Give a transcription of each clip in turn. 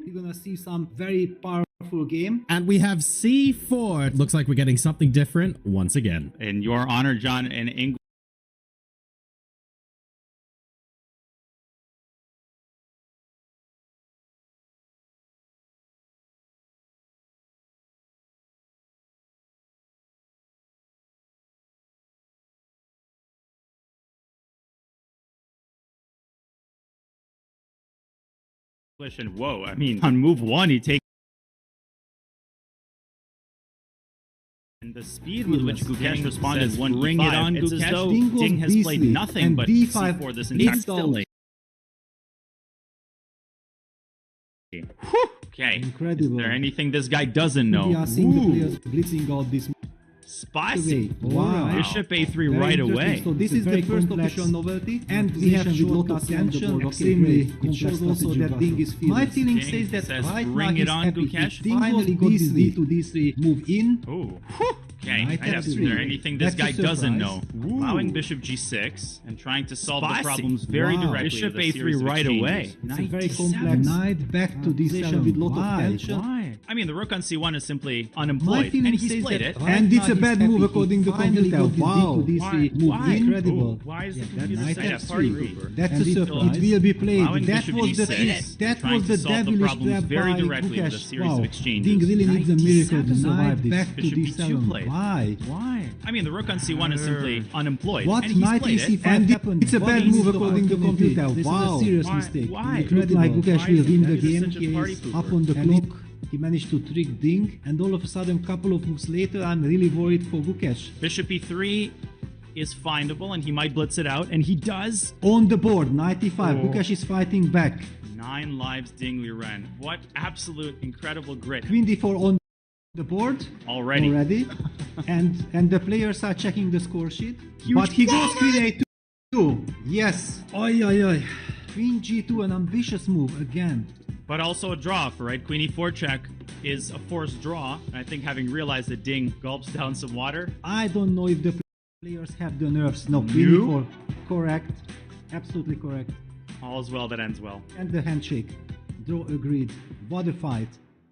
You're gonna see some very powerful game. And we have C4. Looks like we're getting something different once again. In your honor, John, in English. And whoa, I mean, on move one, he takes. And the speed with which Gukesh responded, one bring it on Gukesh. Ding has played nothing but D5 C4 this entire installed. Okay. Incredible. Is there anything this guy doesn't know? We are seeing the players blitzing out this. Spicy. Wow. Bishop A3 Very right interesting. away. So this is the first official novelty, and we have short attention. Extremely. It shows also that Ding is feeling. My feeling says that right bring now it on, Gukesh. Ding finally got this D to D3 move in. Oh. Okay, Knight is F3. there anything this That's guy a doesn't surprise. know? Allowing Bishop G6 and trying to solve the problems very Wow. directly. Bishop A3 right away. It's a very complex knight back to D7 with lot of tension. Why? I mean, the rook on C1 is simply My unemployed, feeling and he's says played that it. and it's a bad move according to computer. Wow. Why? Move incredible. Why is the That computer knight saying that? F3. That's And a surprise. It will be played. Allowing That Bishop was the G6, that trying was to the solve the devilish problems trap very by directly with a Gukesh. series Wow. of exchanges. Ding really needs a miracle to D7 survive this. Back to Bishop D7 B2 played. Why? Why? I mean, the rook on C1 is simply unemployed. What and he's knight played E5 it. happened? It's a What bad is move the according to opportunity? computer. This is Wow. a serious Why? mistake. Why? It looked like Gukesh will win the game. Such a party He is pooper. up on the clock. He managed to trick Ding, and all of a sudden, couple of moves later, I'm really worried for Gukesh. Bishop E3 is findable, and he might blitz it out, and he does. On the board, 95. Oh. Gukesh is fighting back. 9 lives, Ding Liren. What absolute incredible grit. Queen d4 on the board Already. and the players are checking the score sheet. Huge But he goes moment. Queen a2. Yes. Oi, oi, oi. Queen g2, an ambitious move again. But also a draw, for right? Queen E4 check is a forced draw. And I think having realized that Ding gulps down some water. I don't know if the players have the nerves. No, Queen e4. Correct. Absolutely correct. All's well that ends well. And the handshake. Draw agreed. What a fight.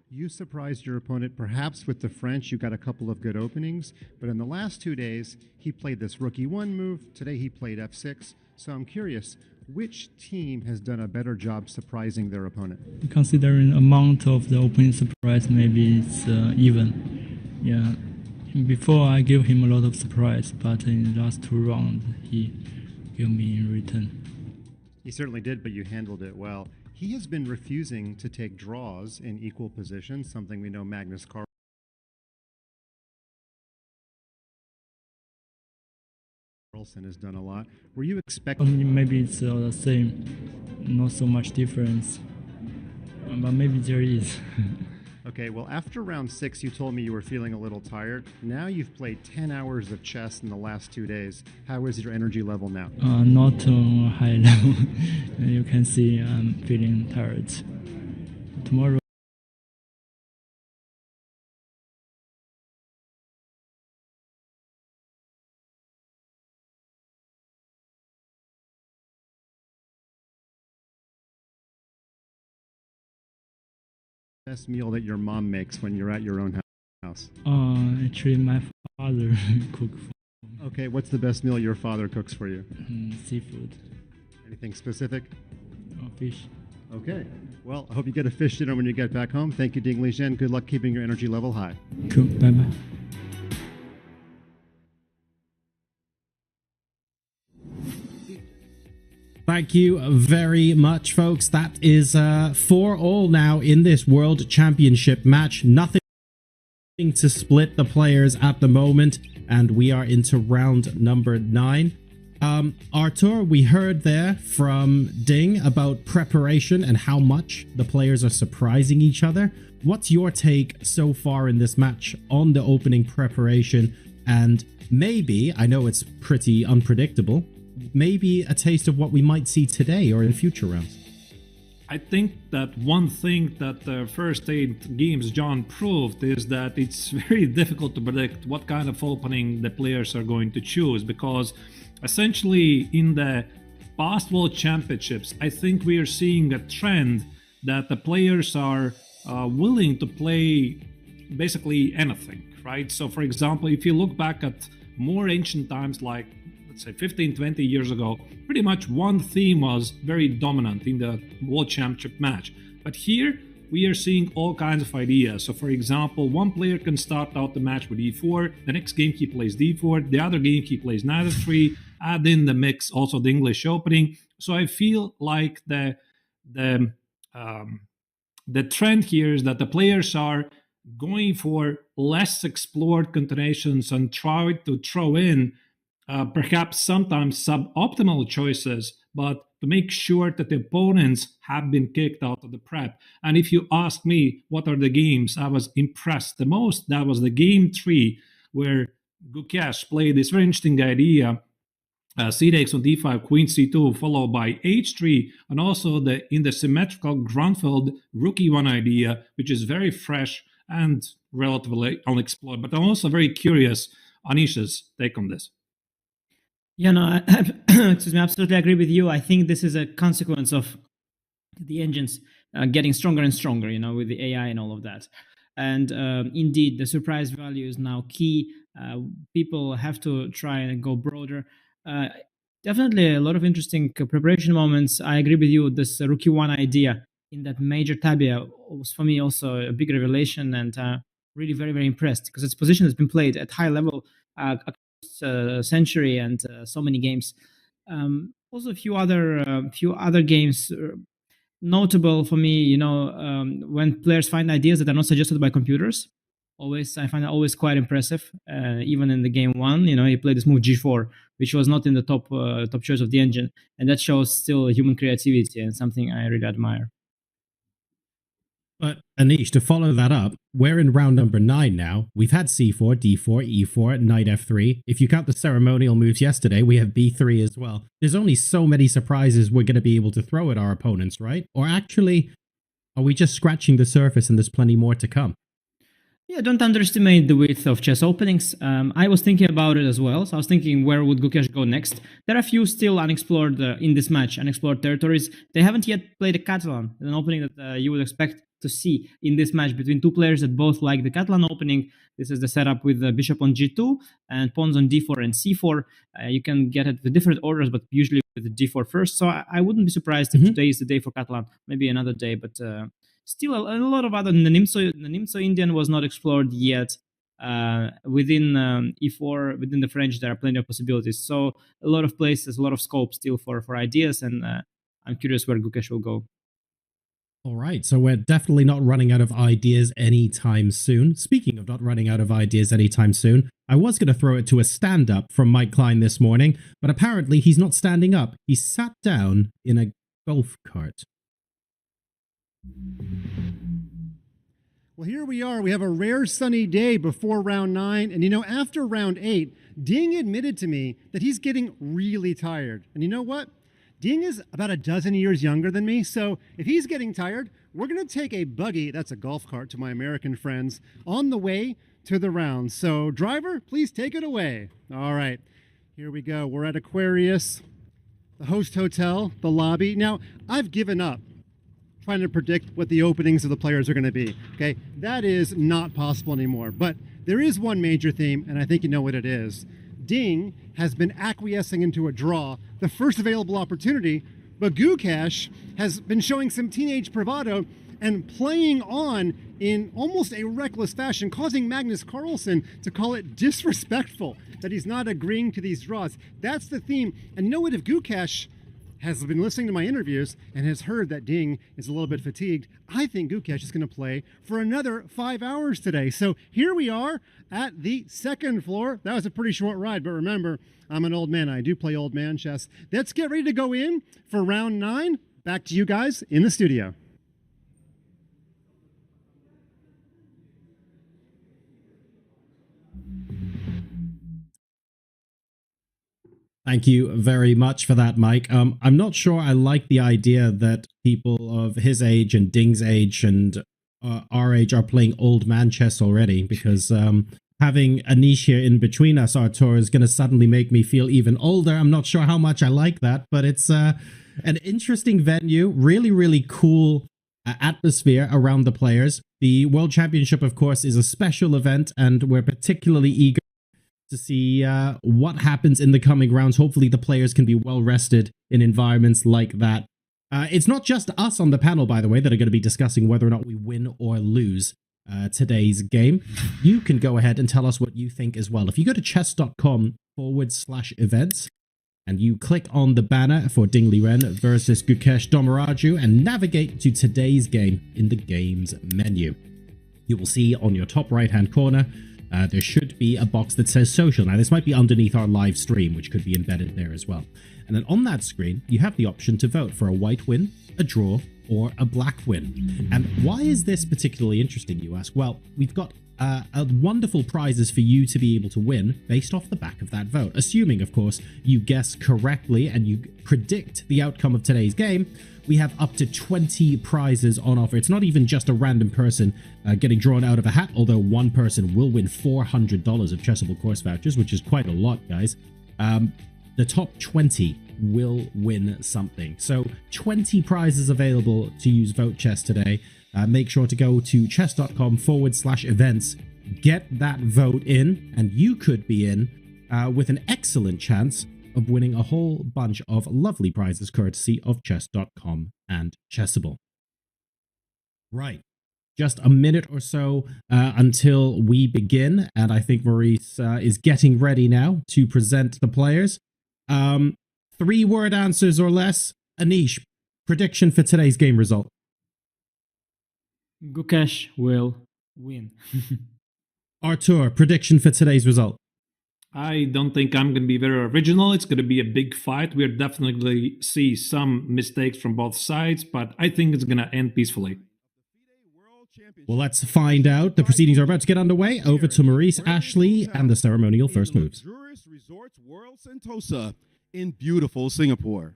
You surprised your opponent perhaps with the French. You got a couple of good openings, but in the last 2 days, he played this rook e1 move. Today he played f6. So I'm curious, which team has done a better job surprising their opponent? Considering amount of the opening surprise, maybe it's even. Yeah. Before I gave him a lot of surprise, but in the last 2 rounds, he gave me in return. He certainly did, but you handled it well. He has been refusing to take draws in equal positions, something we know Magnus Carlsen has done a lot. Were you expecting... Maybe it's the same, not so much difference, but maybe there is. Okay, well, after round 6, you told me you were feeling a little tired. Now you've played 10 hours of chess in the last 2 days. How is your energy level now? Not on a high level. You can see I'm feeling tired. Tomorrow. Best meal that your mom makes when you're at your own house? Actually, my father cooked for me. Okay, what's the best meal your father cooks for you? Seafood. Anything specific? Fish. Okay. Well, I hope you get a fish dinner when you get back home. Thank you, Ding Liren. Good luck keeping your energy level high. Cool. Bye-bye. Thank you very much, folks. That is 4-all now in this World Championship match. Nothing to split the players at the moment, and we are into round number 9. Artur, we heard there from Ding about preparation and how much the players are surprising each other. What's your take so far in this match on the opening preparation? And maybe, I know it's pretty unpredictable, maybe a taste of what we might see today or in future rounds. I think that one thing that the first 8 games John proved is that it's very difficult to predict what kind of opening the players are going to choose, because essentially in the past World Championships, I think we are seeing a trend that the players are willing to play basically anything, right? So for example, if you look back at more ancient times, like let's say 15, 20 years ago, pretty much one theme was very dominant in the World Championship match. But here we are seeing all kinds of ideas. So for example, one player can start out the match with e4, the next game he plays d4, the other game he plays knight f3, add in the mix also the English opening. So I feel like the trend here is that the players are going for less explored continuations and try to throw in perhaps sometimes suboptimal choices, but to make sure that the opponents have been kicked out of the prep. And if you ask me what are the games I was impressed the most, that was the game 3, where Gukesh played this very interesting idea, c takes on d5, queen c2, followed by h3, and also in the symmetrical Grunfeld rook e1 idea, which is very fresh and relatively unexplored. But I'm also very curious Anisha's take on this. Yeah, no, excuse me, absolutely agree with you. I think this is a consequence of the engines getting stronger and stronger, with the AI and all of that. And indeed, the surprise value is now key. People have to try and go broader. Definitely a lot of interesting preparation moments. I agree with you. This Rookie One idea in that major tabia was for me also a big revelation, and really very, very impressed because its position has been played at high level across century and so many games. Also, a few other games notable for me. When players find ideas that are not suggested by computers. I find that always quite impressive. Even in the game 1, he played this move g4, which was not in the top choice of the engine, and that shows still human creativity and something I really admire. But Anish, to follow that up, we're in round number 9 now. We've had c4, d4, e4, knight f3. If you count the ceremonial moves yesterday, we have b3 as well. There's only so many surprises we're going to be able to throw at our opponents, right? Or actually, are we just scratching the surface and there's plenty more to come? Yeah, don't underestimate the width of chess openings. I was thinking about it as well. So I was thinking, where would Gukesh go next? There are a few still unexplored in this match, unexplored territories. They haven't yet played a Catalan, an opening that you would expect to see in this match between two players that both like the Catalan opening. This is the setup with the bishop on g2 and pawns on d4 and c4. You can get it with different orders, but usually with the d4 first. So I wouldn't be surprised if today is the day for Catalan. Maybe another day, but still a lot of other. The Nimzo Indian was not explored yet. Within e4, within the French, there are plenty of possibilities. So a lot of places, a lot of scope still for ideas, and I'm curious where Gukesh will go. All right, so we're definitely not running out of ideas anytime soon. Speaking of not running out of ideas anytime soon, I was going to throw it to a stand-up from Mike Klein this morning, but apparently he's not standing up. He sat down in a golf cart. Well, here we are. We have a rare sunny day before round 9. And after round 8, Ding admitted to me that he's getting really tired. And you know what? Ding is about a dozen years younger than me. So if he's getting tired, we're going to take a buggy, that's a golf cart to my American friends, on the way to the round. So driver, please take it away. All right, here we go. We're at Aquarius, the host hotel, the lobby. Now, I've given up trying to predict what the openings of the players are going to be. Okay, that is not possible anymore. But there is one major theme, and I think you know what it is. Ding has been acquiescing into a draw, the first available opportunity, but Gukesh has been showing some teenage bravado and playing on in almost a reckless fashion, causing Magnus Carlsen to call it disrespectful that he's not agreeing to these draws. That's the theme. And you know what, if Gukesh has been listening to my interviews and has heard that Ding is a little bit fatigued, I think Gukesh is going to play for another 5 hours today. So here we are at the second floor. That was a pretty short ride, but remember, I'm an old man. I do play old man chess. Let's get ready to go in for round 9. Back to you guys in the studio. Thank you very much for that, Mike. I'm not sure I like the idea that people of his age and Ding's age and our age are playing old man chess already, because having Anish here in between us, Artur, is going to suddenly make me feel even older. I'm not sure how much I like that, but it's an interesting venue. Really, really cool atmosphere around the players. The World Championship, of course, is a special event, and we're particularly eager to see what happens in the coming rounds. Hopefully the players can be well rested in environments like that. It's not just us on the panel, by the way, that are going to be discussing whether or not we win or lose today's game. You can go ahead and tell us what you think as well. If you go to chess.com/events and you click on the banner for Ding Liren versus Gukesh Domoraju and navigate to today's game in the games menu, you will see on your top right hand corner there should be a box that says social. Now, this might be underneath our live stream, which could be embedded there as well. And then on that screen, you have the option to vote for a white win, a draw, or a black win. And why is this particularly interesting, you ask? Well, we've got wonderful prizes for you to be able to win based off the back of that vote. Assuming, of course, you guess correctly and you predict the outcome of today's game, we have up to 20 prizes on offer. It's not even just a random person getting drawn out of a hat, although one person will win $400 of Chessable course vouchers, which is quite a lot, guys. The top 20 will win something. So 20 prizes available to use Vote Chess today. Make sure to go to chess.com/events, get that vote in, and you could be in with an excellent chance of winning a whole bunch of lovely prizes courtesy of chess.com and Chessable. Right. Just a minute or so until we begin, and I think Maurice is getting ready now to present the players. 3-word answers or less. Anish, prediction for today's game result. Gukesh will win. Artur, prediction for today's result. I don't think I'm going to be very original. It's going to be a big fight. We'll definitely see some mistakes from both sides, but I think it's going to end peacefully. Well, let's find out. The proceedings are about to get underway. Over to Maurice, Ashley, and the ceremonial first moves. Luxurious Resorts World Sentosa in beautiful Singapore.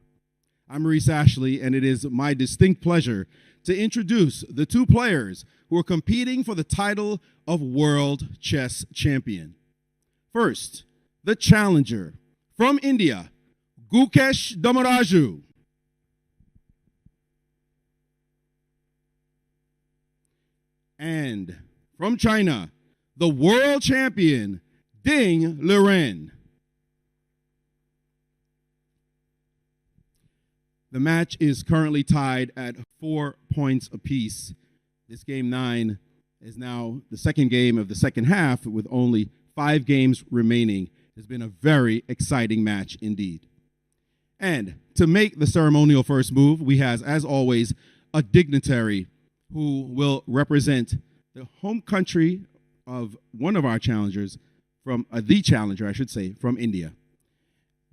I'm Maurice Ashley, and it is my distinct pleasure to introduce the two players who are competing for the title of World Chess Champion. First, the challenger from India, Gukesh Domoraju. And from China, the world champion, Ding Liren. The match is currently tied at 4 points apiece. This game 9 is now the second game of the second half with only 5 games remaining. It's been a very exciting match indeed. And to make the ceremonial first move, we have, as always, a dignitary who will represent the home country of one of our challengers, the challenger, I should say, from India.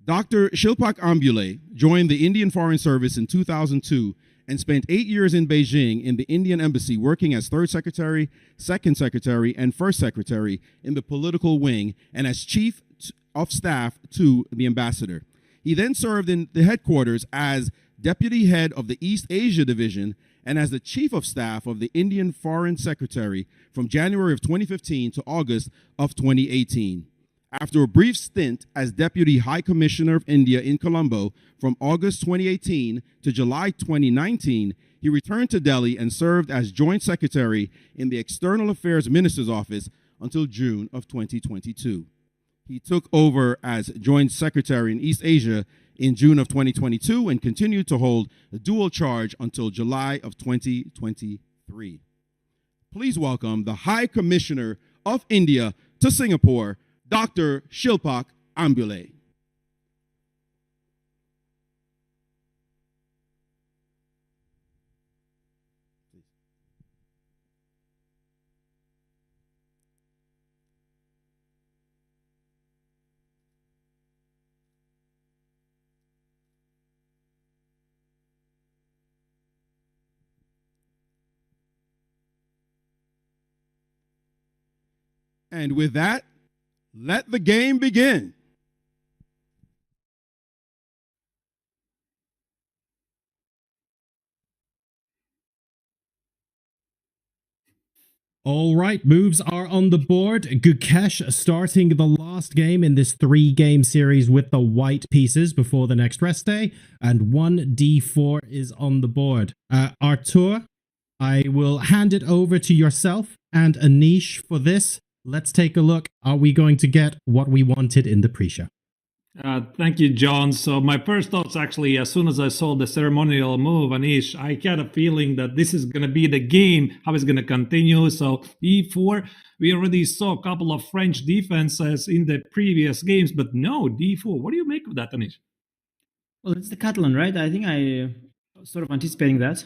Dr. Shilpak Ambule joined the Indian Foreign Service in 2002 and spent 8 years in Beijing in the Indian Embassy working as third secretary, second secretary, and first secretary in the political wing and as chief of staff to the ambassador. He then served in the headquarters as deputy head of the East Asia Division and as the chief of staff of the Indian Foreign Secretary from January of 2015 to August of 2018. After a brief stint as Deputy High Commissioner of India in Colombo from August 2018 to July 2019, he returned to Delhi and served as Joint Secretary in the External Affairs Minister's Office until June of 2022. He took over as Joint Secretary in East Asia in June of 2022 and continued to hold a dual charge until July of 2023. Please welcome the High Commissioner of India to Singapore, Dr. Shilpak Ambule. And with that, let the game begin. All right, moves are on the board. Gukesh starting the last game in this 3-game series with the white pieces before the next rest day, and 1d4 is on the board. Artur, I will hand it over to yourself and Anish for this. Let's take a look. Are we going to get what we wanted in the pre-show? Thank you, John. So my first thoughts, actually, as soon as I saw the ceremonial move, Anish, I had a feeling that this is going to be the game, how it's going to continue. So E4, we already saw a couple of French defenses in the previous games, but no, D4. What do you make of that, Anish? Well, it's the Catalan, right? I think I sort of anticipating that.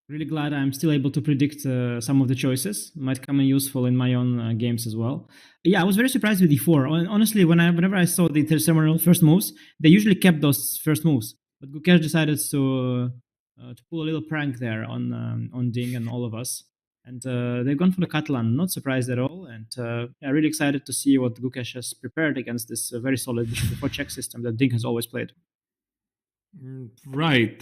Really glad I'm still able to predict some of the choices. Might come in useful in my own games as well. Yeah, I was very surprised with D4. Honestly, whenever I saw the ceremonial first moves, they usually kept those first moves. But Gukesh decided to pull a little prank there on Ding and all of us. And they've gone for the Catalan. Not surprised at all. And yeah, really excited to see what Gukesh has prepared against this very solid bishop before check system that Ding has always played. Right.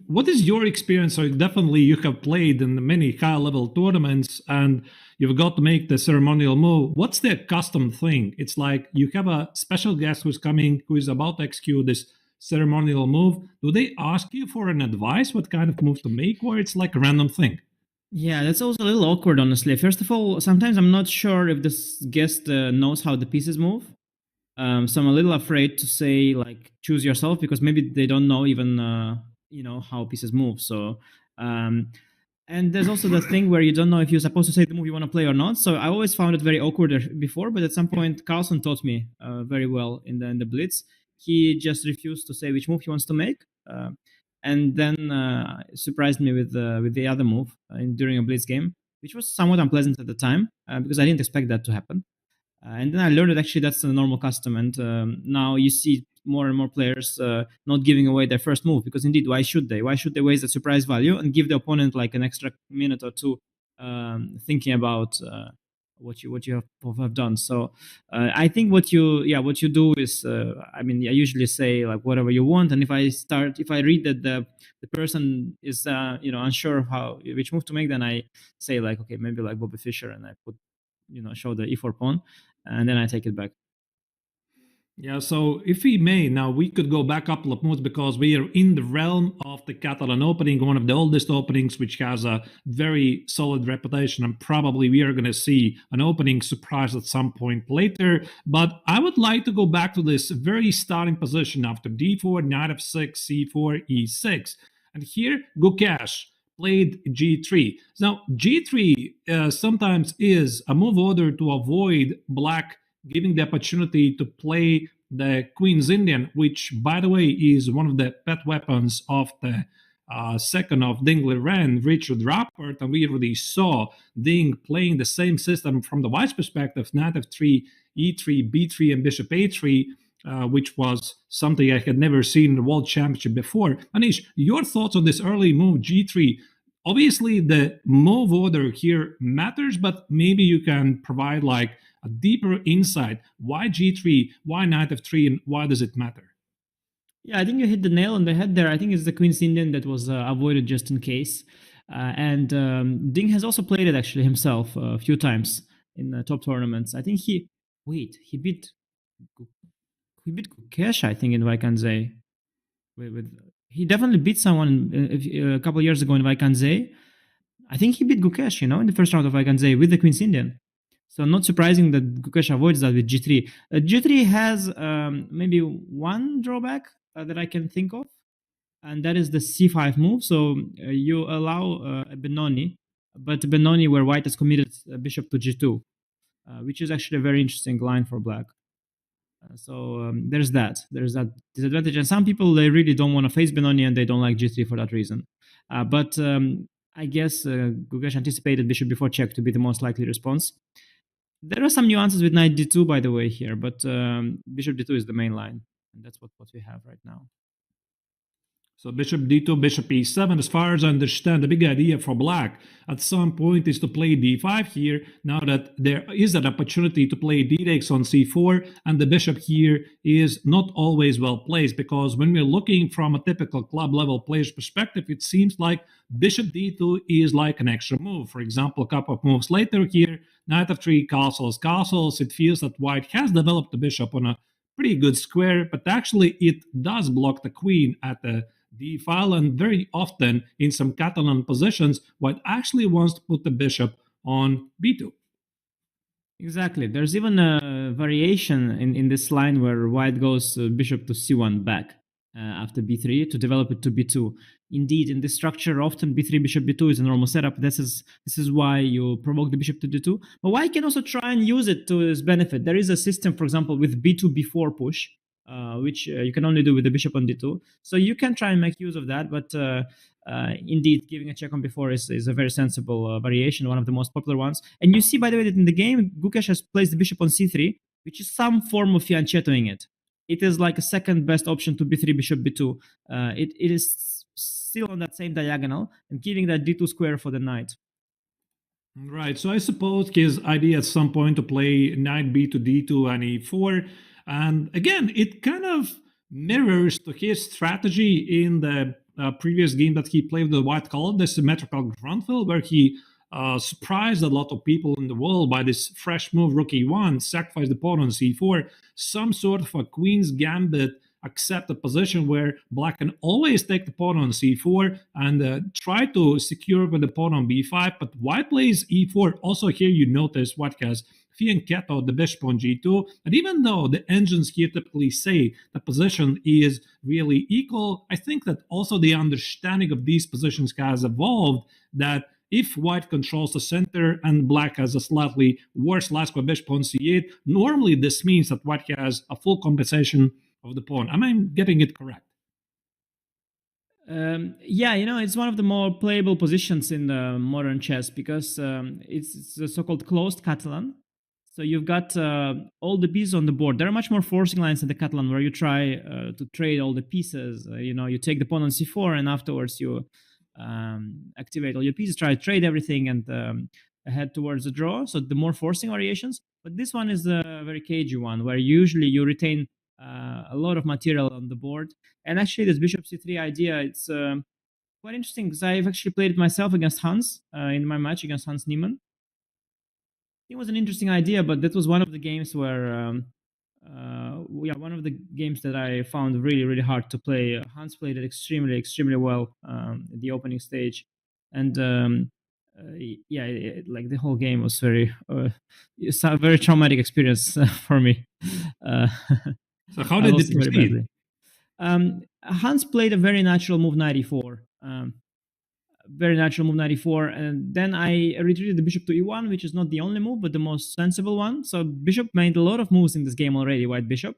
What is your experience? So definitely you have played in many high-level tournaments and you've got to make the ceremonial move. What's the custom thing? It's like you have a special guest who's coming, who is about to execute this ceremonial move. Do they ask you for an advice what kind of move to make, or it's like a random thing? Yeah, that's also a little awkward, honestly. First of all, sometimes I'm not sure if this guest knows how the pieces move. So I'm a little afraid to say, like, choose yourself, because maybe they don't know even, how pieces move. So, and there's also the thing where you don't know if you're supposed to say the move you want to play or not. So I always found it very awkward before, but at some point, Carlson taught me very well in the Blitz. He just refused to say which move he wants to make. And then surprised me with the other move during a Blitz game, which was somewhat unpleasant at the time because I didn't expect that to happen. And then I learned that actually that's a normal custom. And now you see more and more players not giving away their first move, because indeed, why should they? Why should they waste the surprise value and give the opponent like an extra minute or two thinking about what you have done? So I think what you do is, I usually say like whatever you want. And if I read that the person is unsure of which move to make, then I say like, okay, maybe like Bobby Fischer, and I put show the e4 pawn, and then I take it back. Yeah, so if we may, now we could go back a couple of moves, because we are in the realm of the Catalan opening, one of the oldest openings, which has a very solid reputation, and probably we are going to see an opening surprise at some point later. But I would like to go back to this very starting position after d4, knight f6, c4, e6. And here, Gukesh played g3. Now, g3 sometimes is a move order to avoid black giving the opportunity to play the Queen's Indian, which, by the way, is one of the pet weapons of the second of Dingley Wren, Richard Rappert, and we already saw Ding playing the same system from the white's perspective, knight f3, e3, b3, and bishop a3, which was something I had never seen in the World Championship before. Anish, your thoughts on this early move, g3? Obviously, the move order here matters, but maybe you can provide like a deeper insight. Why g3? Why knight f3? And why does it matter? Yeah, I think you hit the nail on the head there. I think it's the Queen's Indian that was avoided just in case. And Ding has also played it actually himself a few times in top tournaments. I think he beat Gukesh, I think, in Vaikanze. He definitely beat someone a couple of years ago in Vaikanze. I think he beat Gukesh, in the first round of Vaikanze with the Queen's Indian. So not surprising that Gukesh avoids that with g3. G3 has maybe one drawback that I can think of, and that is the c5 move. So you allow a Benoni, but Benoni where white has committed bishop to g2, which is actually a very interesting line for black. So there's that disadvantage, and some people, they really don't want to face Benoni and they don't like g3 for that reason. But I guess Gukesh anticipated bishop before check to be the most likely response. There are some nuances with knight d2, by the way, here, but bishop d2 is the main line, and that's what we have right now. So bishop d2, bishop e7, as far as I understand, the big idea for black at some point is to play d5 here, now that there is an opportunity to play d takes on c4, and the bishop here is not always well placed, because when we're looking from a typical club level player's perspective, it seems like bishop d2 is like an extra move. For example, a couple of moves later here, knight f3, castles, it feels that white has developed the bishop on a pretty good square, but actually it does block the queen at the d file, and very often in some Catalan positions, white actually wants to put the bishop on b2. Exactly. There's even a variation in this line where white goes bishop to c1 back after b3 to develop it to b2. Indeed, in this structure, often b3 bishop b2 is a normal setup. This is why you provoke the bishop to d2. But white can also try and use it to his benefit. There is a system, for example, with b2 b4 push, which you can only do with the bishop on d2. So you can try and make use of that, but indeed, giving a check on before is a very sensible variation, one of the most popular ones. And you see, by the way, that in the game, Gukesh has placed the bishop on c3, which is some form of fianchettoing it. It is like a second best option to b3, bishop b2. It is still on that same diagonal and giving that d2 square for the knight. Right, so I suppose his idea at some point to play knight b to d2 and e4. And again, it kind of mirrors to his strategy in the previous game that he played with the white color, the symmetrical Grunfeld, where he surprised a lot of people in the world by this fresh move, rook e1, sacrifice the pawn on c4, some sort of a queen's gambit, accept a position where black can always take the pawn on c4 and try to secure with the pawn on b5, but white plays e4. Also here you notice white has fianchetto the bishop on g2, and even though the engines here typically say the position is really equal, I think that also the understanding of these positions has evolved, that if white controls the center and black has a slightly worse last square bishop on c8, normally this means that white has a full compensation of the pawn. Am I getting it correct? Yeah, it's one of the more playable positions in the modern chess because it's the so-called closed Catalan. So you've got all the pieces on the board. There are much more forcing lines in the Catalan where you try to trade all the pieces. You take the pawn on c4 and afterwards you activate all your pieces, try to trade everything and head towards the draw. So the more forcing variations. But this one is a very cagey one where usually you retain a lot of material on the board. And actually this bishop c3 idea, it's quite interesting because I've actually played it myself against Hans in my match against Hans Niemann. It was an interesting idea, but that was one of the games where, one of the games that I found really, really hard to play. Hans played it extremely, extremely well at the opening stage, and like the whole game was it's a very traumatic experience for me. So how did it proceed? Hans played a very natural move knight e4. Very natural move knight e4, and then I retreated the bishop to e1, which is not the only move, but the most sensible one. So bishop made a lot of moves in this game already, white bishop.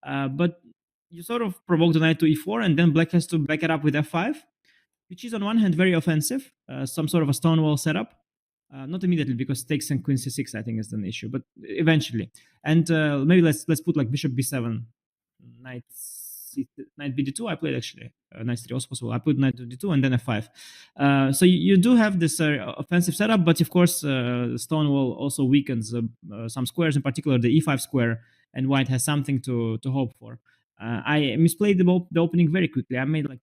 But you sort of provoke the knight to e4, and then black has to back it up with f5, which is on one hand very offensive, some sort of a stonewall setup. Not immediately, because takes and queen c6 I think is an issue, but eventually. And maybe let's put like bishop b7, knight bd2. I played actually knight c3 also possible. I put knight to d2 and then f5. So you do have this offensive setup, but of course stonewall also weakens some squares, in particular the e5 square, and white has something to hope for. I misplayed the opening very quickly. I made like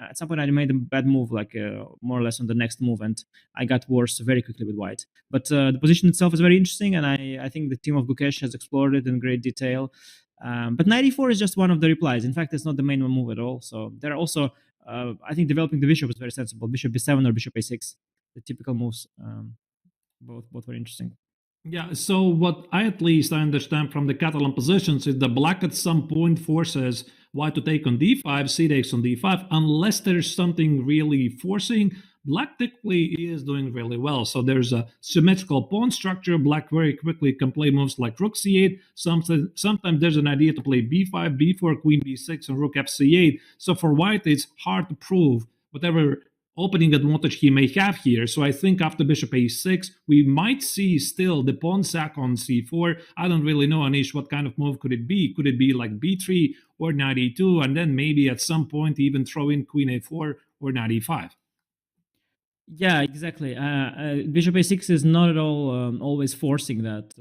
at some point I made a bad move, like more or less on the next move, and I got worse very quickly with white. But the position itself is very interesting, and I think the team of Gukesh has explored it in great detail. But knight e4 is just one of the replies. In fact, it's not the main move at all. So there are also, I think developing the bishop is very sensible. Bishop b7 or bishop a6, the typical moves, both very interesting. Yeah, so what I understand from the Catalan positions is that black at some point forces white to take on d5, c takes on d5, unless there's something really forcing. Black typically is doing really well. So there's a symmetrical pawn structure. Black very quickly can play moves like rook c8. Sometimes there's an idea to play b5, b4, queen b6, and rook fc8. So for white, it's hard to prove whatever opening advantage he may have here. So I think after bishop a6, we might see still the pawn sack on c4. I don't really know, Anish, what kind of move could it be? Could it be like b3 or knight e2, and then maybe at some point even throw in queen a4 or knight e5? Yeah, exactly. Bishop a6 is not at all always forcing that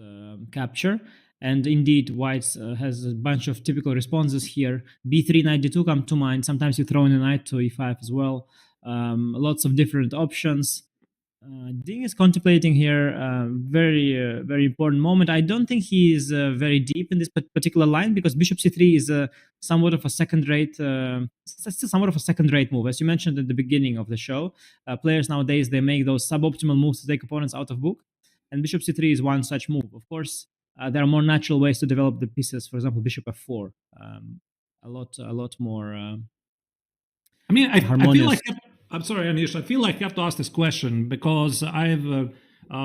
capture. And indeed, white has a bunch of typical responses here. b3, knight d2 come to mind. Sometimes you throw in a knight to e5 as well. Lots of different options. Ding is contemplating here very important moment. I don't think he is very deep in this particular line because bishop c3 is somewhat of a second-rate, still somewhat of a second-rate move. As you mentioned at the beginning of the show, players nowadays they make those suboptimal moves to take opponents out of book, and bishop c3 is one such move. Of course, there are more natural ways to develop the pieces. For example, bishop f4, a lot more. I mean, I feel like harmonious. I'm sorry, Anish. I feel like I have to ask this question because I've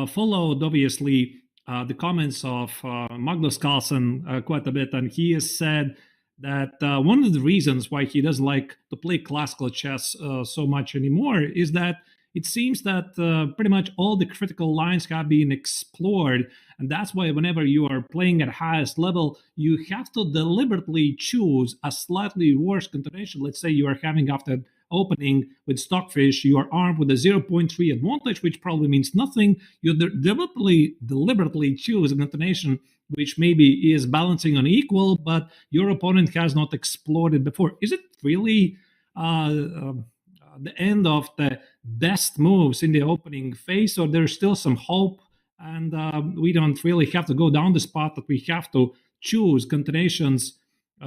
followed obviously the comments of Magnus Carlsen quite a bit, and he has said that one of the reasons why he doesn't like to play classical chess so much anymore is that it seems that pretty much all the critical lines have been explored, and that's why whenever you are playing at highest level, you have to deliberately choose a slightly worse continuation. Let's say you are having after opening with stockfish, you are armed with a 0.3 advantage, which probably means nothing. You deliberately choose an intonation which maybe is balancing on equal, but your opponent has not explored it before. Is it really the end of the best moves in the opening phase, or there's still some hope and we don't really have to go down this path, that we have to choose continuations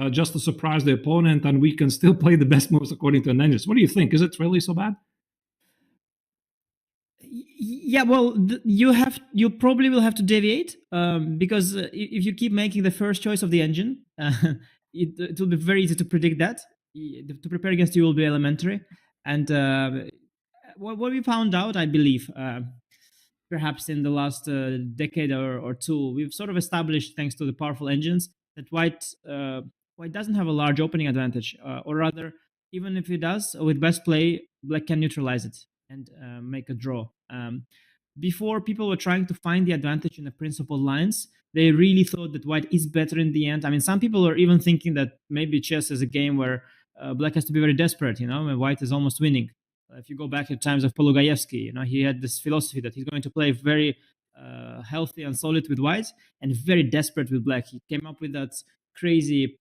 just to surprise the opponent, and we can still play the best moves according to an engine? What do you think? Is it really so bad? Yeah, well, you probably will have to deviate because if you keep making the first choice of the engine, it will be very easy to predict that. To prepare against you will be elementary, and what we found out, I believe, perhaps in the last decade or two, we've sort of established, thanks to the powerful engines, that white doesn't have a large opening advantage, or rather, even if it does, with best play, black can neutralize it and make a draw. Before, people were trying to find the advantage in the principal lines. They really thought that white is better in the end. I mean, some people are even thinking that maybe chess is a game where black has to be very desperate, and white is almost winning. If you go back to times of Polugajevsky, he had this philosophy that he's going to play very healthy and solid with white and very desperate with black. He came up with that crazy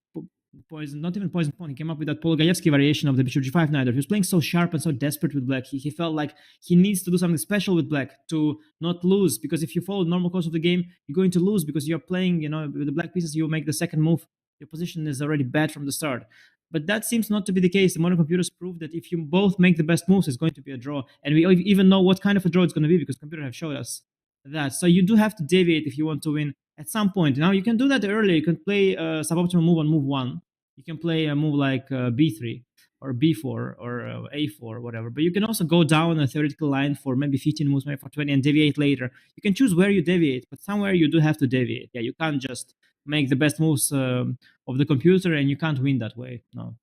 poison, not even poison pawn. He came up with that Polugajevsky variation of the bishop g5 knight. He was playing so sharp and so desperate with black. He felt like he needs to do something special with black to not lose, because if you follow the normal course of the game, you're going to lose because you're playing, with the black pieces. You make the second move, your position is already bad from the start. But that seems not to be the case. The modern computers prove that if you both make the best moves, it's going to be a draw. And we even know what kind of a draw it's going to be because computers have showed us that. So you do have to deviate if you want to win at some point. Now, you can do that early. You can play a suboptimal move on move 1. You can play a move like b3 or b4 or a4, whatever. But you can also go down a theoretical line for maybe 15 moves, maybe for 20, and deviate later. You can choose where you deviate, but somewhere you do have to deviate. Yeah, you can't just make the best moves of the computer, and you can't win that way. No.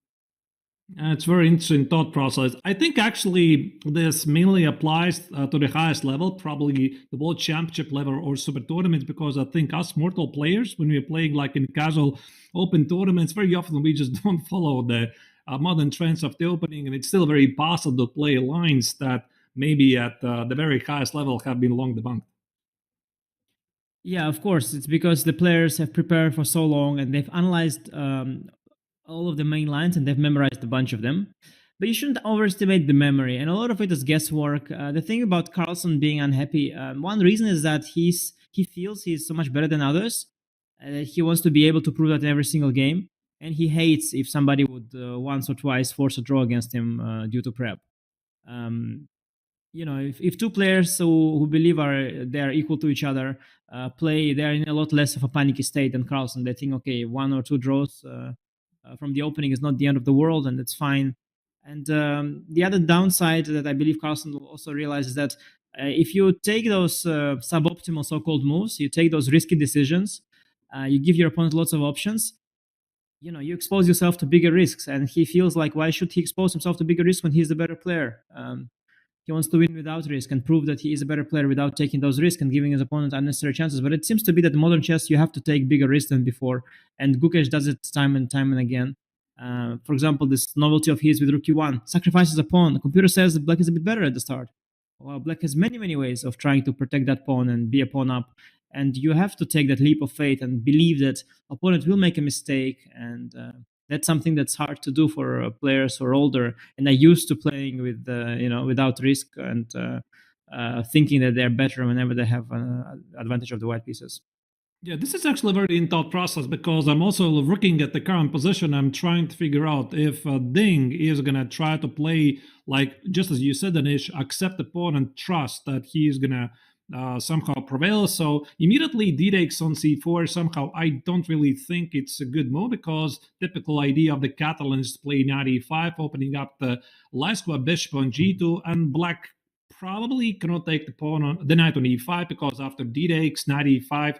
It's a very interesting thought process. I think actually this mainly applies to the highest level, probably the World Championship level or Super Tournaments, because I think us mortal players, when we're playing like in casual open tournaments, very often we just don't follow the modern trends of the opening, and it's still very possible to play lines that maybe at the very highest level have been long debunked. Yeah, of course. It's because the players have prepared for so long and they've analyzed all of the main lines and they've memorized a bunch of them. But you shouldn't overestimate the memory, and a lot of it is guesswork. The thing about Carlsen being unhappy, one reason is that he feels he's so much better than others. He wants to be able to prove that in every single game, and he hates if somebody would once or twice force a draw against him due to prep. If two players who believe they are equal to each other play, they are in a lot less of a panicky state than Carlsen. They think, okay, 1 or 2 draws from the opening is not the end of the world, and it's fine. And the other downside that I believe Carlsen will also realize is that if you take those suboptimal so-called moves, you take those risky decisions, you give your opponent lots of options, you expose yourself to bigger risks. And he feels like, why should he expose himself to bigger risks when he's the better player? He wants to win without risk and prove that he is a better player without taking those risks and giving his opponent unnecessary chances. But it seems to be that in modern chess, you have to take bigger risks than before. And Gukesh does it time and again. For example, this novelty of his with rook e1, sacrifices a pawn. The computer says that black is a bit better at the start. Well, black has many, many ways of trying to protect that pawn and be a pawn up. And you have to take that leap of faith and believe that opponent will make a mistake. And that's something that's hard to do for players who are older and are used to playing with, without risk. And thinking that they're better whenever they have an advantage of the white pieces. Yeah, this is actually a very in thought process because I'm also looking at the current position. I'm trying to figure out if Ding is going to try to play, like, just as you said, Anish, accept opponent, trust that he is going to somehow prevail. So immediately d takes on c4. Somehow I don't really think it's a good move because typical idea of the Catalan is to play knight e5, opening up the last bishop on g2, and black probably cannot take the knight on e5 because after d takes knight e5,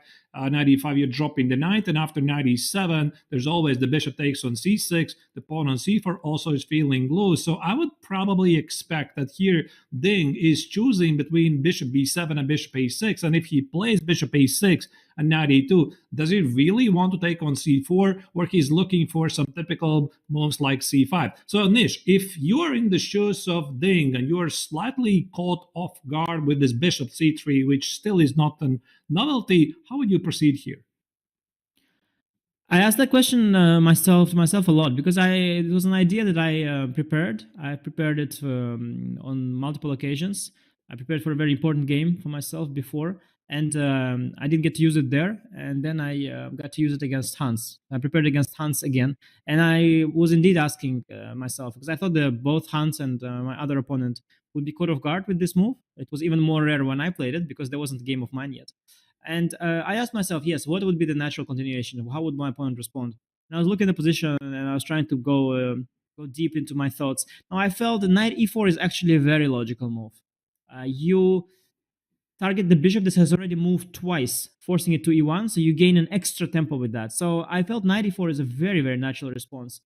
you're dropping the knight, and after knight e7, there's always the bishop takes on c6. The pawn on c4 also is feeling loose. So I would probably expect that here Ding is choosing between bishop b7 and bishop a6, and if he plays bishop a6 and knight e2, does he really want to take on c4, or he's looking for some typical moves like c5? So Nish, if you're in the shoes of Ding and you're slightly caught off guard with this bishop c3, which still is not a novelty, how would you proceed here? I asked that question myself a lot because it was an idea that I prepared. I prepared it on multiple occasions. I prepared for a very important game for myself before, and I didn't get to use it there. And then I got to use it against Hans. I prepared against Hans again, and I was indeed asking myself because I thought that both Hans and my other opponent would be caught off guard with this move. It was even more rare when I played it because there wasn't a game of mine yet. And I asked myself, yes, what would be the natural continuation? How would my opponent respond? And I was looking at the position and I was trying to go deep into my thoughts. Now I felt that knight e4 is actually a very logical move. You target the bishop that has already moved twice, forcing it to e1, so you gain an extra tempo with that. So I felt knight e4 is a very, very natural response.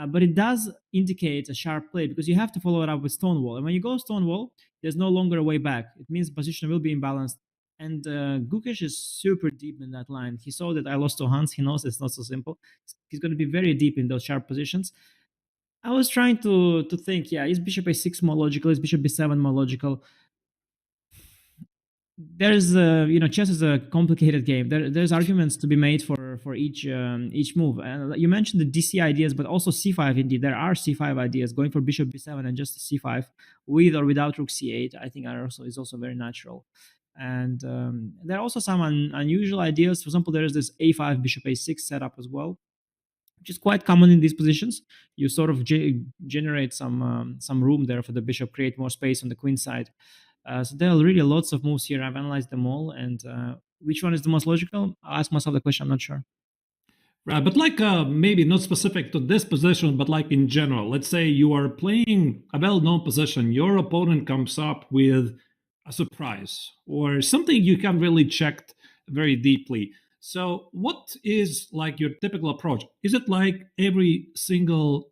But it does indicate a sharp play because you have to follow it up with stonewall. And when you go stonewall, there's no longer a way back. It means position will be imbalanced. And Gukesh is super deep in that line. He saw that I lost to Hans. He knows it's not so simple. He's going to be very deep in those sharp positions. I was trying to think, is bishop a6 more logical? Is bishop b7 more logical? There's chess is a complicated game. There's arguments to be made for each move. And you mentioned the DC ideas, but also c5. Indeed, there are c5 ideas. Going for bishop b7 and just c5 with or without rook c8, I think is also very natural. And there are also some unusual ideas. For example, there is this a5 bishop a6 setup as well, which is quite common in these positions. You sort of generate some room there for the bishop, create more space on the queen side. So there are really lots of moves here. I've analyzed them all, and which one is the most logical? I'll ask myself the question. I'm not sure. Right, but like maybe not specific to this position, but like in general. Let's say you are playing a well-known position. Your opponent comes up with a surprise or something you can't really check very deeply. So what is like your typical approach? Is it like every single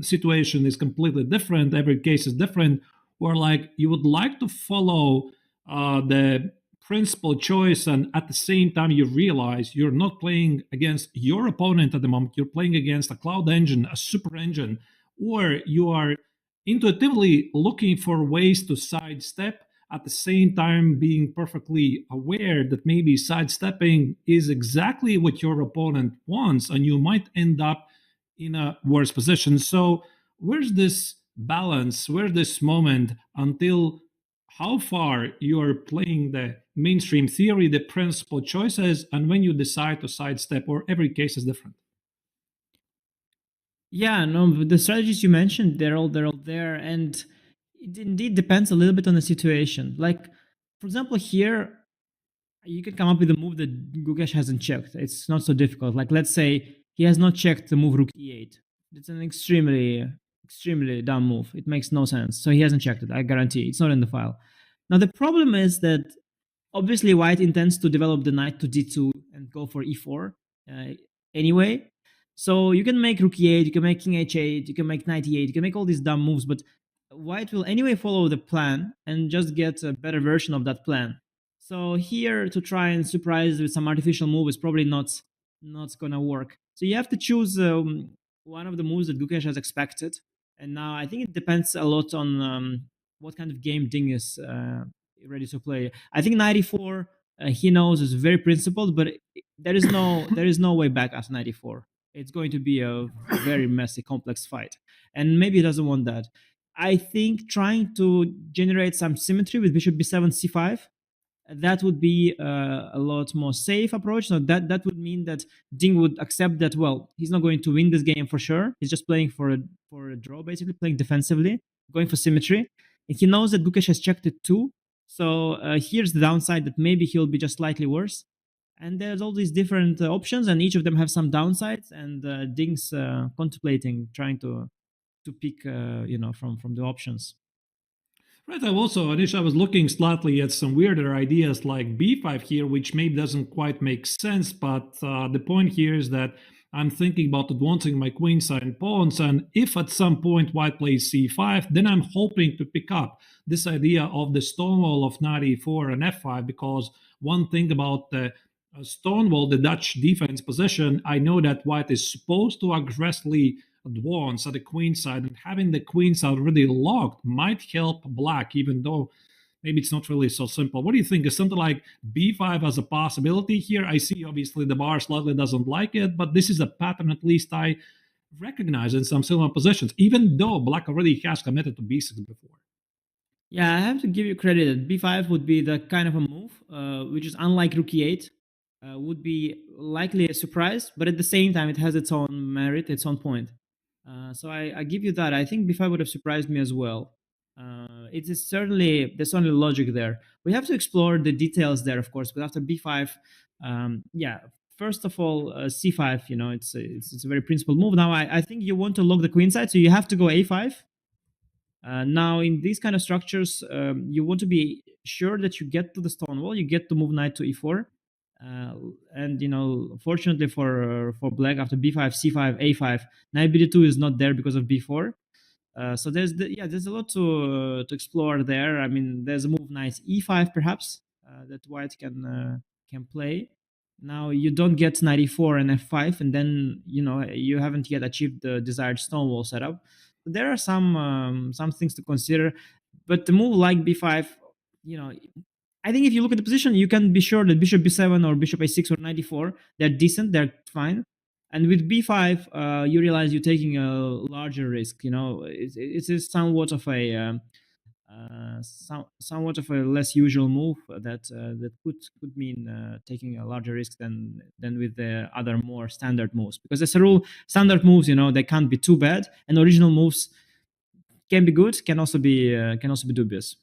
situation is completely different, every case is different, or like you would like to follow the principal choice and at the same time you realize you're not playing against your opponent at the moment, you're playing against a cloud engine, a super engine, or you are intuitively looking for ways to sidestep at the same time being perfectly aware that maybe sidestepping is exactly what your opponent wants and you might end up in a worse position. So where's this balance, where's this moment until how far you're playing the mainstream theory, the principal choices, and when you decide to sidestep, or every case is different? Yeah, no, the strategies you mentioned, they're all there, and it indeed depends a little bit on the situation. Like, for example, here, you can come up with a move that Gukesh hasn't checked. It's not so difficult. Like, let's say he has not checked the move rook e8. It's an extremely dumb move. It makes no sense. So he hasn't checked it. I guarantee it's not in the file. Now, the problem is that obviously white intends to develop the knight to d2 and go for e4 anyway. So you can make rook e8, you can make king h8, you can make knight e8, you can make all these dumb moves, but white will anyway follow the plan and just get a better version of that plan. So here to try and surprise with some artificial move is probably not gonna work. So you have to choose one of the moves that Gukesh has expected. And now I think it depends a lot on what kind of game Ding is ready to play. I think knight e4 he knows is very principled, but there is no way back after knight e4. It's going to be a very messy, complex fight, and maybe he doesn't want that. I think trying to generate some symmetry with bishop b7, c5, that would be a lot more safe approach. So that would mean that Ding would accept that, well, he's not going to win this game for sure. He's just playing for a draw, basically playing defensively, going for symmetry. And he knows that Gukesh has checked it too. So here's the downside, that maybe he'll be just slightly worse. And there's all these different options, and each of them have some downsides. And Ding's contemplating, trying to pick, from the options. Right, Anish, I was looking slightly at some weirder ideas like b5 here, which maybe doesn't quite make sense, but the point here is that I'm thinking about advancing my queenside and pawns, and if at some point white plays c5, then I'm hoping to pick up this idea of the stonewall of knight e4 and f5, because one thing about the stonewall, the Dutch defense position, I know that white is supposed to aggressively advance at the queen side, and having the queen side already locked might help black, even though maybe it's not really so simple. What do you think? Is something like b5 as a possibility here? I see obviously the bar slightly doesn't like it, but this is a pattern at least I recognize in some similar positions, even though black already has committed to b6 before. Yeah, I have to give you credit that b5 would be the kind of a move, which is unlike rook e8, would be likely a surprise, but at the same time, it has its own merit, its own point. So I give you that. I think b5 would have surprised me as well. It is certainly, there's only logic there. We have to explore the details there, of course, but after b5, first of all, c5, it's a very principled move. Now, I think you want to lock the queen side, so you have to go a5. Now, in these kind of structures, you want to be sure that you get to the stone wall, you get to move knight to e4. And fortunately for black, after b5, c5, a5, knight bd2 is not there because of b4. So there's a lot to explore there. I mean, there's a move knight e5 perhaps that white can play. Now you don't get knight e4 and f5, and then you haven't yet achieved the desired stonewall setup. But there are some things to consider. But the move like b5, I think if you look at the position, you can be sure that bishop b7 or bishop a6 or knight e4, they're decent, they're fine. And with b5, you realize you're taking a larger risk. It is somewhat of a less usual move that could mean taking a larger risk than with the other more standard moves. Because as a rule, standard moves, they can't be too bad, and original moves can be good, can also be dubious.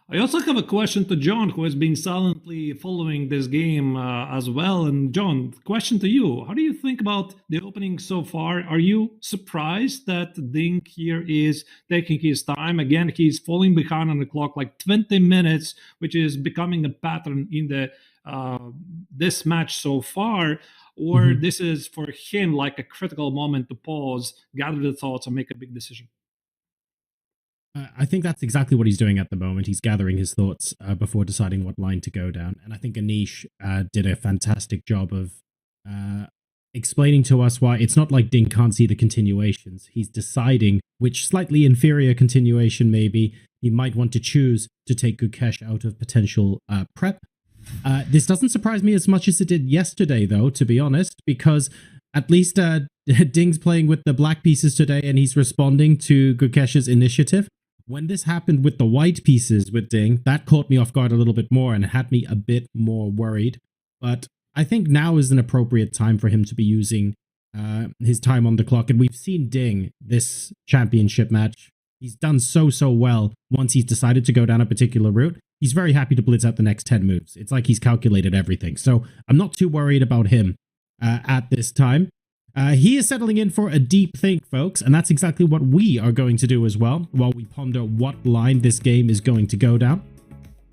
I also have a question to John, who has been silently following this game as well. And John, question to you. How do you think about the opening so far? Are you surprised that Ding here is taking his time? Again, he's falling behind on the clock like 20 minutes, which is becoming a pattern in the this match so far. Or this is for him like a critical moment to pause, gather the thoughts, and make a big decision? I think that's exactly what he's doing at the moment. He's gathering his thoughts before deciding what line to go down. And I think Anish did a fantastic job of explaining to us why it's not like Ding can't see the continuations. He's deciding which slightly inferior continuation maybe he might want to choose to take Gukesh out of potential prep. This doesn't surprise me as much as it did yesterday, though, to be honest, because at least Ding's playing with the black pieces today and he's responding to Gukesh's initiative. When this happened with the white pieces with Ding, that caught me off guard a little bit more and had me a bit more worried. But I think now is an appropriate time for him to be using his time on the clock. And we've seen Ding this championship match. He's done so well once he's decided to go down a particular route. He's very happy to blitz out the next 10 moves. It's like he's calculated everything. So I'm not too worried about him at this time. He is settling in for a deep think, folks, and that's exactly what we are going to do as well, while we ponder what line this game is going to go down.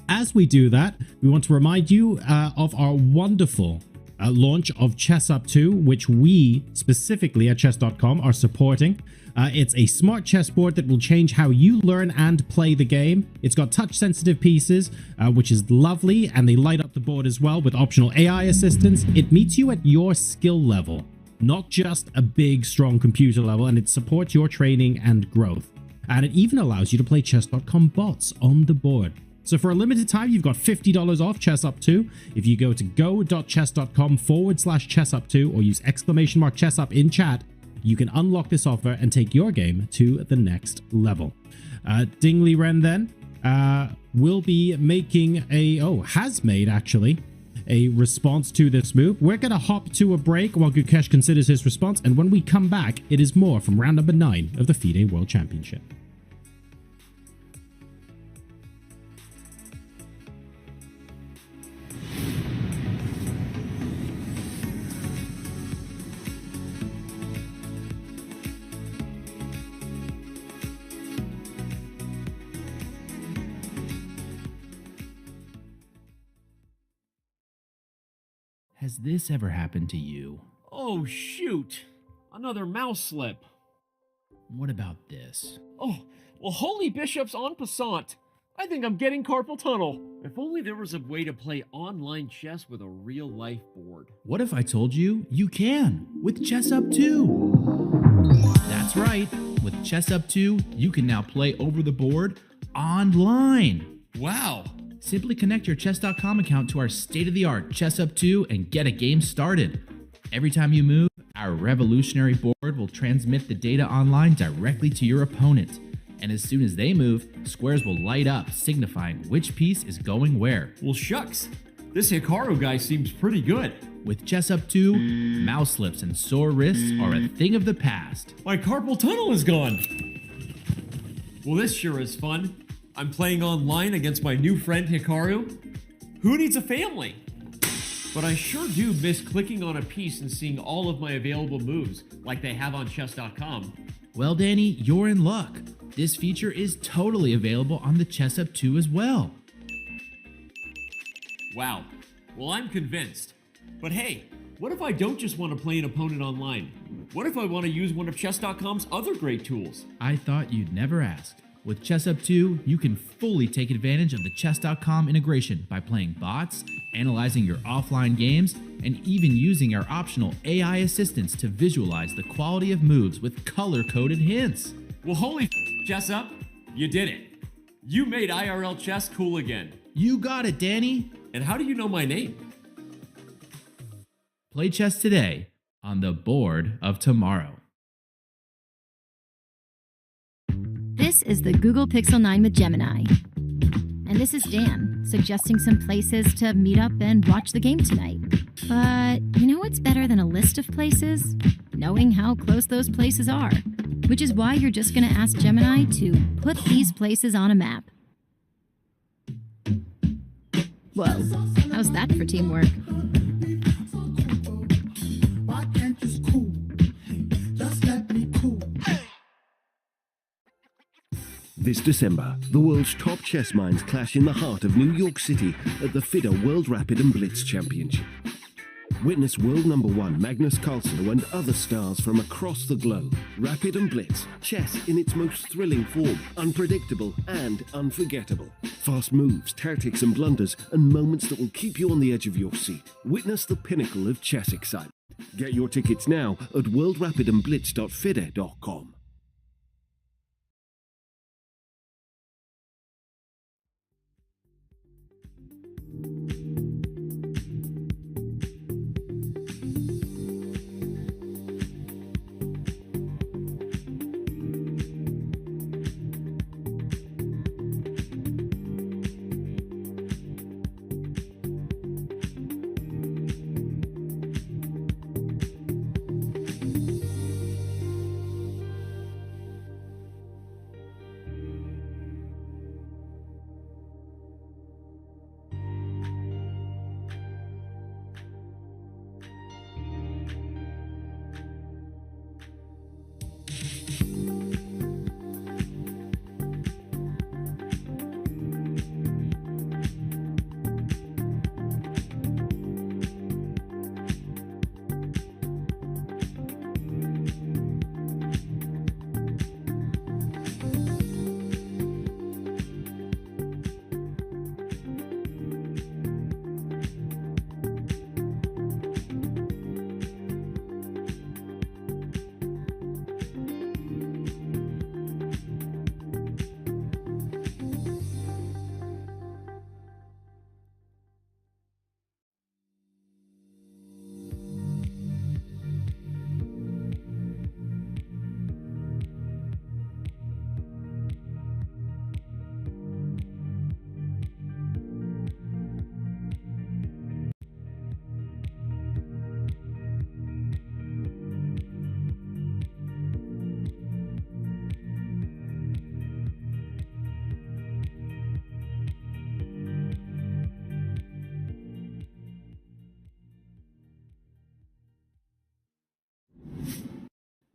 As we do that, we want to remind you of our wonderful launch of Chess Up 2, which we specifically at chess.com are supporting. It's a smart chessboard that will change how you learn and play the game. It's got touch-sensitive pieces, which is lovely, and they light up the board as well with optional AI assistance. It meets you at your skill level, not just a big, strong computer level, and it supports your training and growth. And it even allows you to play chess.com bots on the board. So for a limited time, you've got $50 off Chess Up 2 if you go to go.chess.com/chessup2 or use !chessup in chat you can unlock this offer and take your game to the next level. Dingley Ren then will be making has made actually a response to this move. We're going to hop to a break while Gukesh considers his response, and when we come back, it is more from round number 9 of the Fide World Championship. Has this ever happened to you? Oh, shoot. Another mouse slip. What about this? Oh, well, holy bishops en passant. I think I'm getting carpal tunnel. If only there was a way to play online chess with a real-life board. What if I told you you can with Chess Up 2? That's right. With Chess Up 2, you can now play over the board online. Wow. Simply connect your chess.com account to our state-of-the-art Chess Up 2 and get a game started. Every time you move, our revolutionary board will transmit the data online directly to your opponent. And as soon as they move, squares will light up, signifying which piece is going where. Well, shucks. This Hikaru guy seems pretty good. With Chess Up 2, mouse slips and sore wrists are a thing of the past. My carpal tunnel is gone. Well, this sure is fun. I'm playing online against my new friend Hikaru. Who needs a family? But I sure do miss clicking on a piece and seeing all of my available moves, like they have on chess.com. Well, Danny, you're in luck. This feature is totally available on the Chess Up 2 as well. Wow. Well, I'm convinced. But hey, what if I don't just want to play an opponent online? What if I want to use one of chess.com's other great tools? I thought you'd never ask. With Chess Up 2, you can fully take advantage of the chess.com integration by playing bots, analyzing your offline games, and even using our optional AI assistants to visualize the quality of moves with color-coded hints. Well, holy Chess Up, you did it. You made IRL chess cool again. You got it, Danny. And how do you know my name? Play chess today on the board of tomorrow. This is the Google Pixel 9 with Gemini. And this is Dan, suggesting some places to meet up and watch the game tonight. But you know what's better than a list of places? Knowing how close those places are. Which is why you're just going to ask Gemini to put these places on a map. Whoa, how's that for teamwork? This December, the world's top chess minds clash in the heart of New York City at the Fide World Rapid and Blitz Championship. Witness world number 1 Magnus Carlsen and other stars from across the globe. Rapid and Blitz, chess in its most thrilling form, unpredictable and unforgettable. Fast moves, tactics and blunders, and moments that will keep you on the edge of your seat. Witness the pinnacle of chess excitement. Get your tickets now at worldrapidandblitz.fide.com.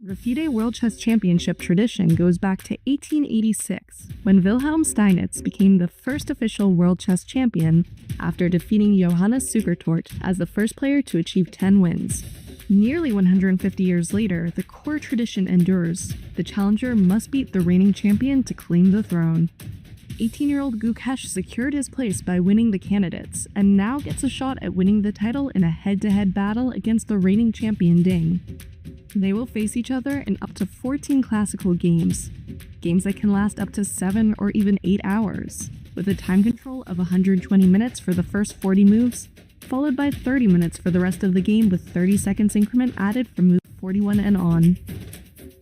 The Fide World Chess Championship tradition goes back to 1886, when Wilhelm Steinitz became the first official world chess champion after defeating Johannes Zukertort as the first player to achieve 10 wins. Nearly 150 years later, the core tradition endures. The challenger must beat the reigning champion to claim the throne. 18-year-old Gukesh secured his place by winning the candidates, and now gets a shot at winning the title in a head-to-head battle against the reigning champion Ding. They will face each other in up to 14 classical games that can last up to 7 or even 8 hours, with a time control of 120 minutes for the first 40 moves, followed by 30 minutes for the rest of the game with 30 seconds increment added from move 41 and on.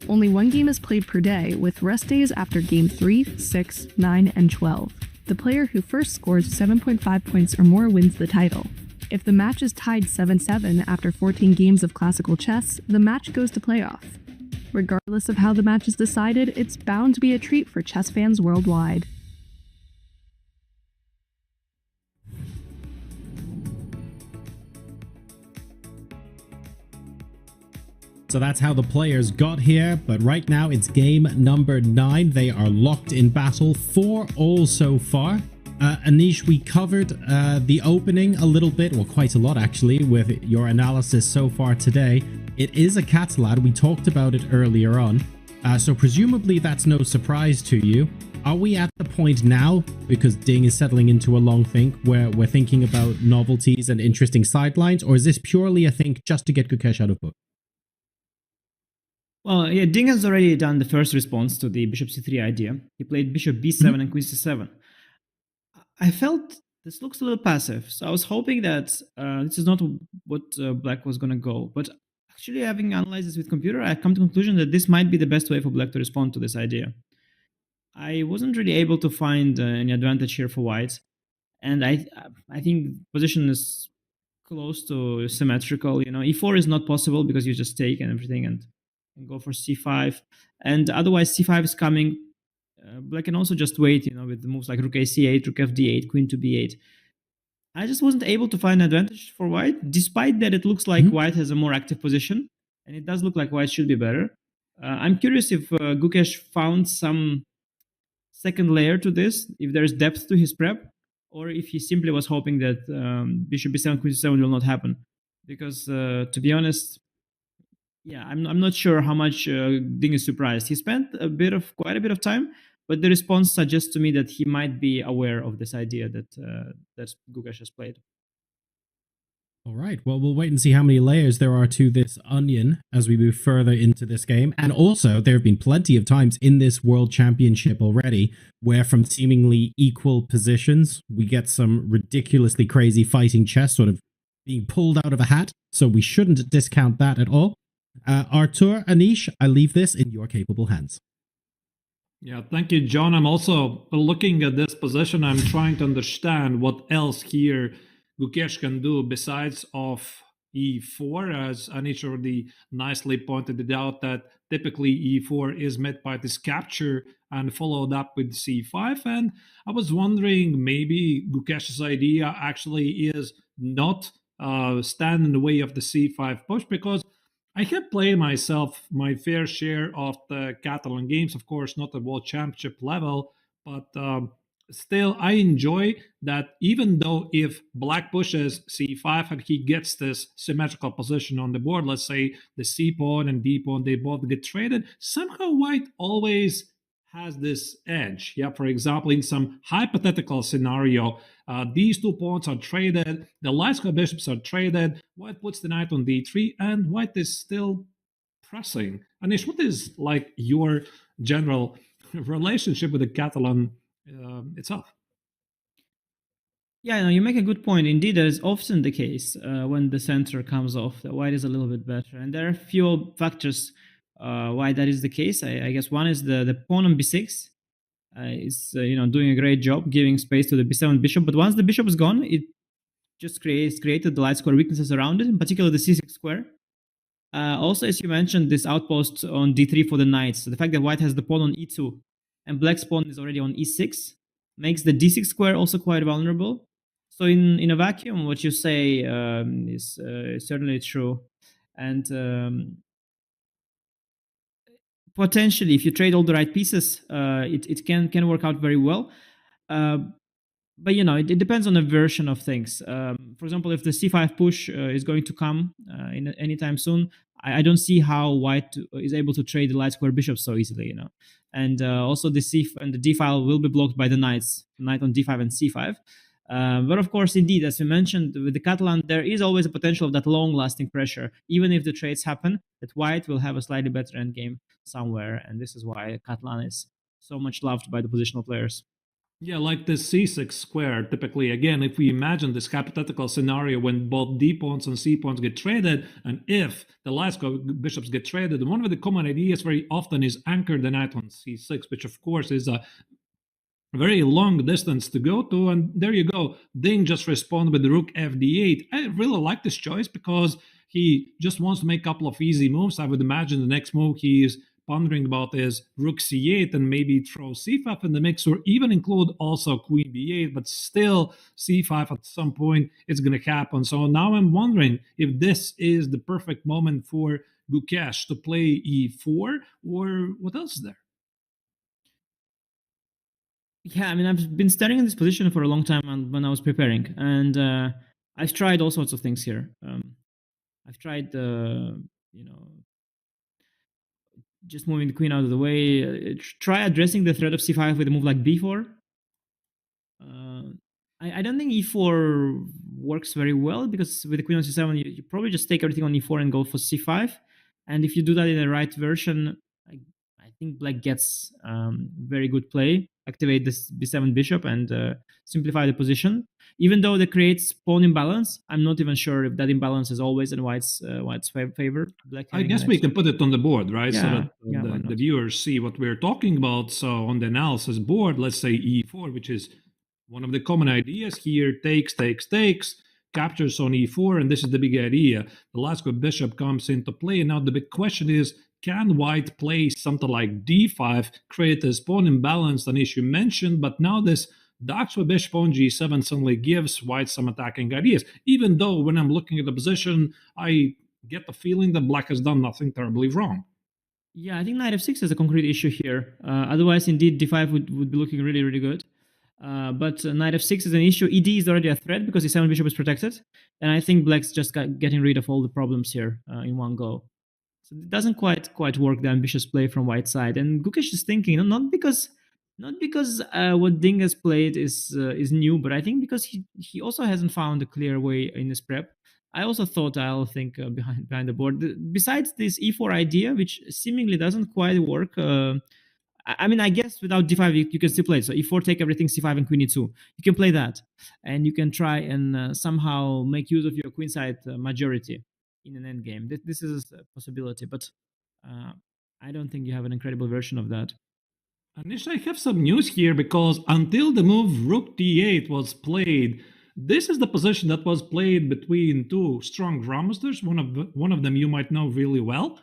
Only one game is played per day, with rest days after game 3, 6, 9, and 12. The player who first scores 7.5 points or more wins the title. If the match is tied 7-7 after 14 games of classical chess, the match goes to playoff. Regardless of how the match is decided, it's bound to be a treat for chess fans worldwide. So that's how the players got here, but right now it's game number 9. They are locked in battle, 4-all so far. Anish, we covered the opening a little bit, well, quite a lot actually, with your analysis so far today. It is a Catalan, we talked about it earlier on, so presumably that's no surprise to you. Are we at the point now, because Ding is settling into a long think, where we're thinking about novelties and interesting sidelines, or is this purely a think just to get Gukesh out of book? Well, yeah, Ding has already done the first response to the bishop c3 idea. He played bishop b7 and queen c7. I felt this looks a little passive, so I was hoping that this is not what Black was going to go. But actually, having analyzed this with computer, I come to the conclusion that this might be the best way for Black to respond to this idea. I wasn't really able to find any advantage here for White, and I think position is close to symmetrical. You know, e4 is not possible because you just take and everything and go for c5, and otherwise c5 is coming. Black can also just wait, you know, with the moves like rook a c8, rook f d8, queen to b8. I just wasn't able to find an advantage for White, despite that it looks like White has a more active position, and it does look like White should be better. I'm curious if Gukesh found some second layer to this, if there's depth to his prep, or if he simply was hoping that bishop b7, queen c7 will not happen. Because to be honest, yeah, I'm not sure how much Ding is surprised. He spent quite a bit of time, but the response suggests to me that he might be aware of this idea that Gukesh has played. All right, well, we'll wait and see how many layers there are to this onion as we move further into this game. And also, there have been plenty of times in this World Championship already where from seemingly equal positions, we get some ridiculously crazy fighting chess sort of being pulled out of a hat. So we shouldn't discount that at all. Artur, Anish, I leave this in your capable hands. Yeah, thank you, John. I'm also looking at this position. I'm trying to understand what else here Gukesh can do besides of e4, as Anish already nicely pointed it out, that typically e4 is met by this capture and followed up with c5. And I was wondering, maybe Gukesh's idea actually is not stand in the way of the c5 push, because I have played myself my fair share of the Catalan games, of course, not at World Championship level, but still I enjoy that even though if Black pushes c5 and he gets this symmetrical position on the board, let's say the c pawn and d pawn, they both get traded, somehow White always has this edge. Yeah, for example, in some hypothetical scenario, these two pawns are traded, the light square bishops are traded, White puts the knight on d3, and White is still pressing. Anish, what is like your general relationship with the Catalan itself? Yeah, no, you make a good point. Indeed, that is often the case when the center comes off, that White is a little bit better. And there are a few factors why that is the case. I guess one is the pawn on b6 is doing a great job giving space to the b7 bishop. But once the bishop is gone, it just created the light square weaknesses around it, in particular the c6 square. Also, as you mentioned, this outpost on d3 for the knights. So the fact that White has the pawn on e2 and Black's pawn is already on e6 makes the d6 square also quite vulnerable. So in a vacuum, what you say is certainly true. And Potentially, if you trade all the right pieces, it can work out very well. But it depends on the version of things. For example, if the c5 push is going to come in anytime soon, I don't see how white is able to trade the light square bishop so easily. And also the d file will be blocked by the knight on d5 and c5. But of course, indeed, as we mentioned with the Catalan, there is always a potential of that long-lasting pressure. Even if the trades happen, that white will have a slightly better endgame somewhere, and this is why Catalan is so much loved by the positional players. Yeah, like the c6 square, typically, again, if we imagine this hypothetical scenario when both d pawns and c pawns get traded, and if the last bishops get traded, one of the common ideas very often is anchor the knight on c6, which of course is a very long distance to go to, and there you go. Ding just responded with the rook fd8. I really like this choice because he just wants to make a couple of easy moves. I would imagine the next move he is pondering about is rook c8 and maybe throw c5 in the mix, or even include also queen b8, but still c5 at some point it's going to happen. So now I'm wondering if this is the perfect moment for Gukesh to play e4, or what else is there? Yeah, I mean, I've been studying in this position for a long time when I was preparing, and I've tried all sorts of things here. I've tried, just moving the queen out of the way. Try addressing the threat of c5 with a move like b4. I don't think e4 works very well, because with the queen on c7, you probably just take everything on e4 and go for c5. And if you do that in the right version, I think black gets very good play. Activate this b7 bishop and simplify the position. Even though that creates pawn imbalance, I'm not even sure if that imbalance is always in white's favor. Black, I guess we can put it on the board, right? Yeah, so that the viewers see what we're talking about. So on the analysis board, let's say e4, which is one of the common ideas here, takes, captures on e4, and this is the big idea. The last good bishop comes into play. Now the big question is, can white play something like d5, create this pawn imbalance, an issue mentioned, but now this dark with bishop on g7 suddenly gives white some attacking ideas, even though when I'm looking at the position, I get the feeling that black has done nothing terribly wrong. Yeah, I think knight f6 is a concrete issue here. Otherwise, indeed, d5 would be looking really, really good. But knight f6 is an issue. ed is already a threat because the 7 bishop is protected. And I think black's just getting rid of all the problems here in one go. So it doesn't quite work, the ambitious play from white side. And Gukesh is thinking, not because what Ding has played is new, but I think because he also hasn't found a clear way in his prep. I also thought I'll think behind the board. Besides this e4 idea, which seemingly doesn't quite work. I mean, I guess without d5 you can still play it. So e4, take everything, c5 and queen e2. You can play that, and you can try and somehow make use of your queenside majority in an endgame. This is a possibility, but I don't think you have an incredible version of that. Anish, I have some news here, because until the move rook d8 was played, this is the position that was played between two strong grandmasters. One of them you might know really well.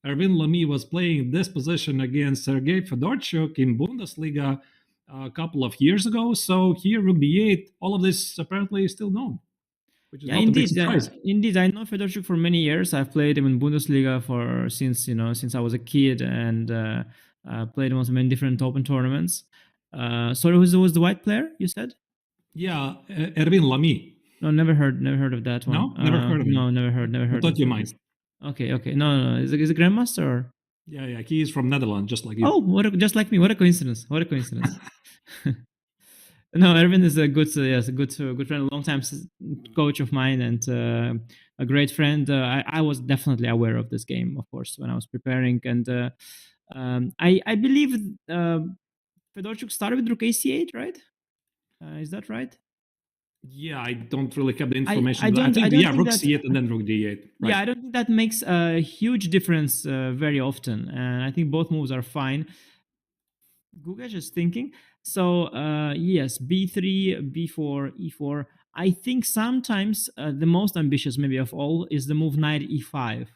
Erwin Lamy was playing this position against Sergei Fedorchuk in Bundesliga a couple of years ago. So here, rook d8, all of this apparently is still known. Which is Indeed, I know Fedorchuk for many years. I've played him in Bundesliga since I was a kid, and played him on many different open tournaments. Sorry, who was the white player you said? Yeah, Erwin Lamy. No, never heard of that one. No, never heard of him. No, never heard. I thought you might. Okay. No. Is it grandmaster? Or? Yeah. He is from Netherlands, just like you. Oh, just like me. What a coincidence! No, Erwin is a good friend, a long time coach of mine, and a great friend. I was definitely aware of this game, of course, when I was preparing, and I believe Fedorchuk started with rook a8, right? Is that right? Yeah, I don't really have the information. I think rook c8 and then rook d8. Right. Yeah, I don't think that makes a huge difference very often, and I think both moves are fine. Gukesh is thinking. So yes, b3, b4, e4. I think sometimes the most ambitious maybe of all is the move knight e5.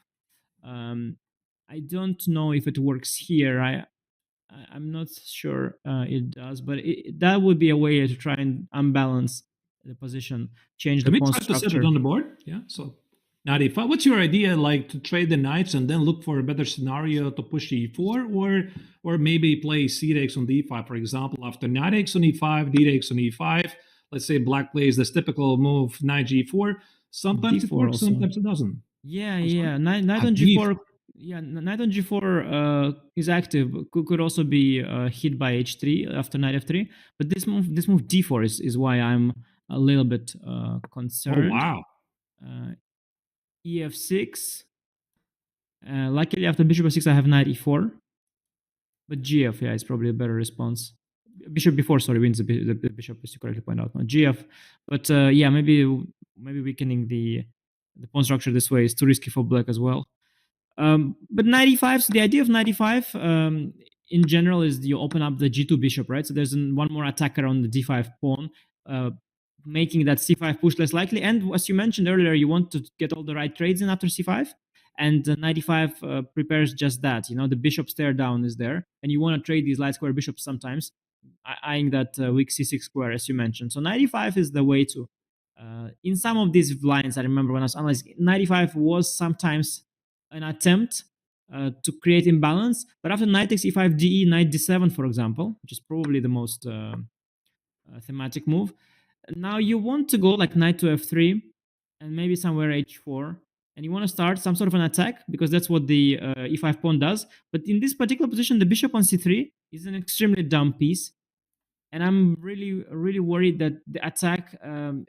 I don't know if it works here. I'm not sure it does, but that would be a way to try and unbalance the position, change the pawn structure. To set it on the board. Yeah. So knight e5. What's your idea, like to trade the knights and then look for a better scenario to push e4, or maybe play c takes on d5, for example, after knight takes on e5, d takes on e5. Let's say black plays this typical move, knight g4. Sometimes it works, also. sometimes it doesn't. Yeah. Knight on g4. Yeah, knight on g4 is active. Could also be hit by h3 after knight f3. But this move d4 is why I'm a little bit concerned. Oh wow. ef6. Luckily, after bishop f6, I have knight e4. But gf, yeah, is probably a better response. Bishop b4, sorry, wins the bishop, as you correctly point out. No, gf. But yeah, maybe weakening the pawn structure this way is too risky for black as well. But knight e5, so the idea of knight e5 in general is you open up the g2 bishop, right? So there's one more attacker on the d5 pawn, making that c5 push less likely. And as you mentioned earlier, you want to get all the right trades in after c5. And knight e5 prepares just that. You know, the bishop stare down is there. And you want to trade these light square bishops sometimes, eyeing that weak c6 square, as you mentioned. So knight e5 is the way to. In some of these lines, I remember when I was analyzing, knight e5 was sometimes an attempt to create imbalance. But after knight takes e5, de, knight d7, for example, which is probably the most thematic move, now you want to go like knight to f3 and maybe somewhere h4. And you want to start some sort of an attack because that's what the e5 pawn does. But in this particular position, the bishop on c3 is an extremely dumb piece. And I'm really, really worried that the attack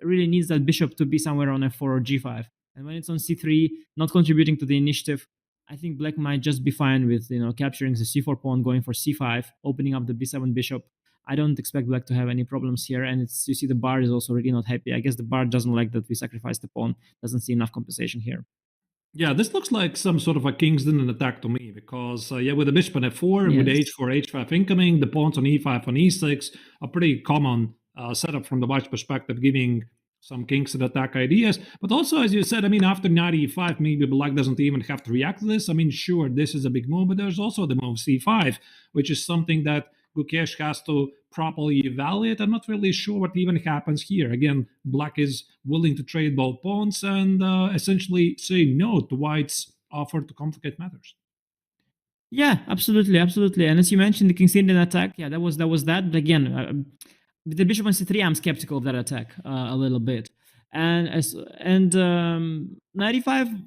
really needs that bishop to be somewhere on f4 or g5. And when it's on c3, not contributing to the initiative, I think black might just be fine with, you know, capturing the c4 pawn, going for c5, opening up the b7 bishop. I don't expect black to have any problems here. And it's, you see, the bar is also really not happy. I guess the bar doesn't like that we sacrifice the pawn, doesn't see enough compensation here. Yeah, this looks like some sort of a king's dinner attack to me because, yeah, with the bishop on f4, with h4, h5 incoming, the pawns on e5, on e6, a pretty common setup from the white perspective, giving some kings to attack ideas. But also, as you said, I mean, after knight e5, maybe black doesn't even have to react to this. I mean, sure, this is a big move, but there's also the move c5, which is something that Gukesh has to properly evaluate. I'm not really sure what even happens here. Again, black is willing to trade both pawns and essentially say no to white's offer to complicate matters. Yeah, absolutely. And as you mentioned, the king's Indian attack, yeah, that was that. But again, with the bishop on c3, I'm skeptical of that attack a little bit. And knight e5,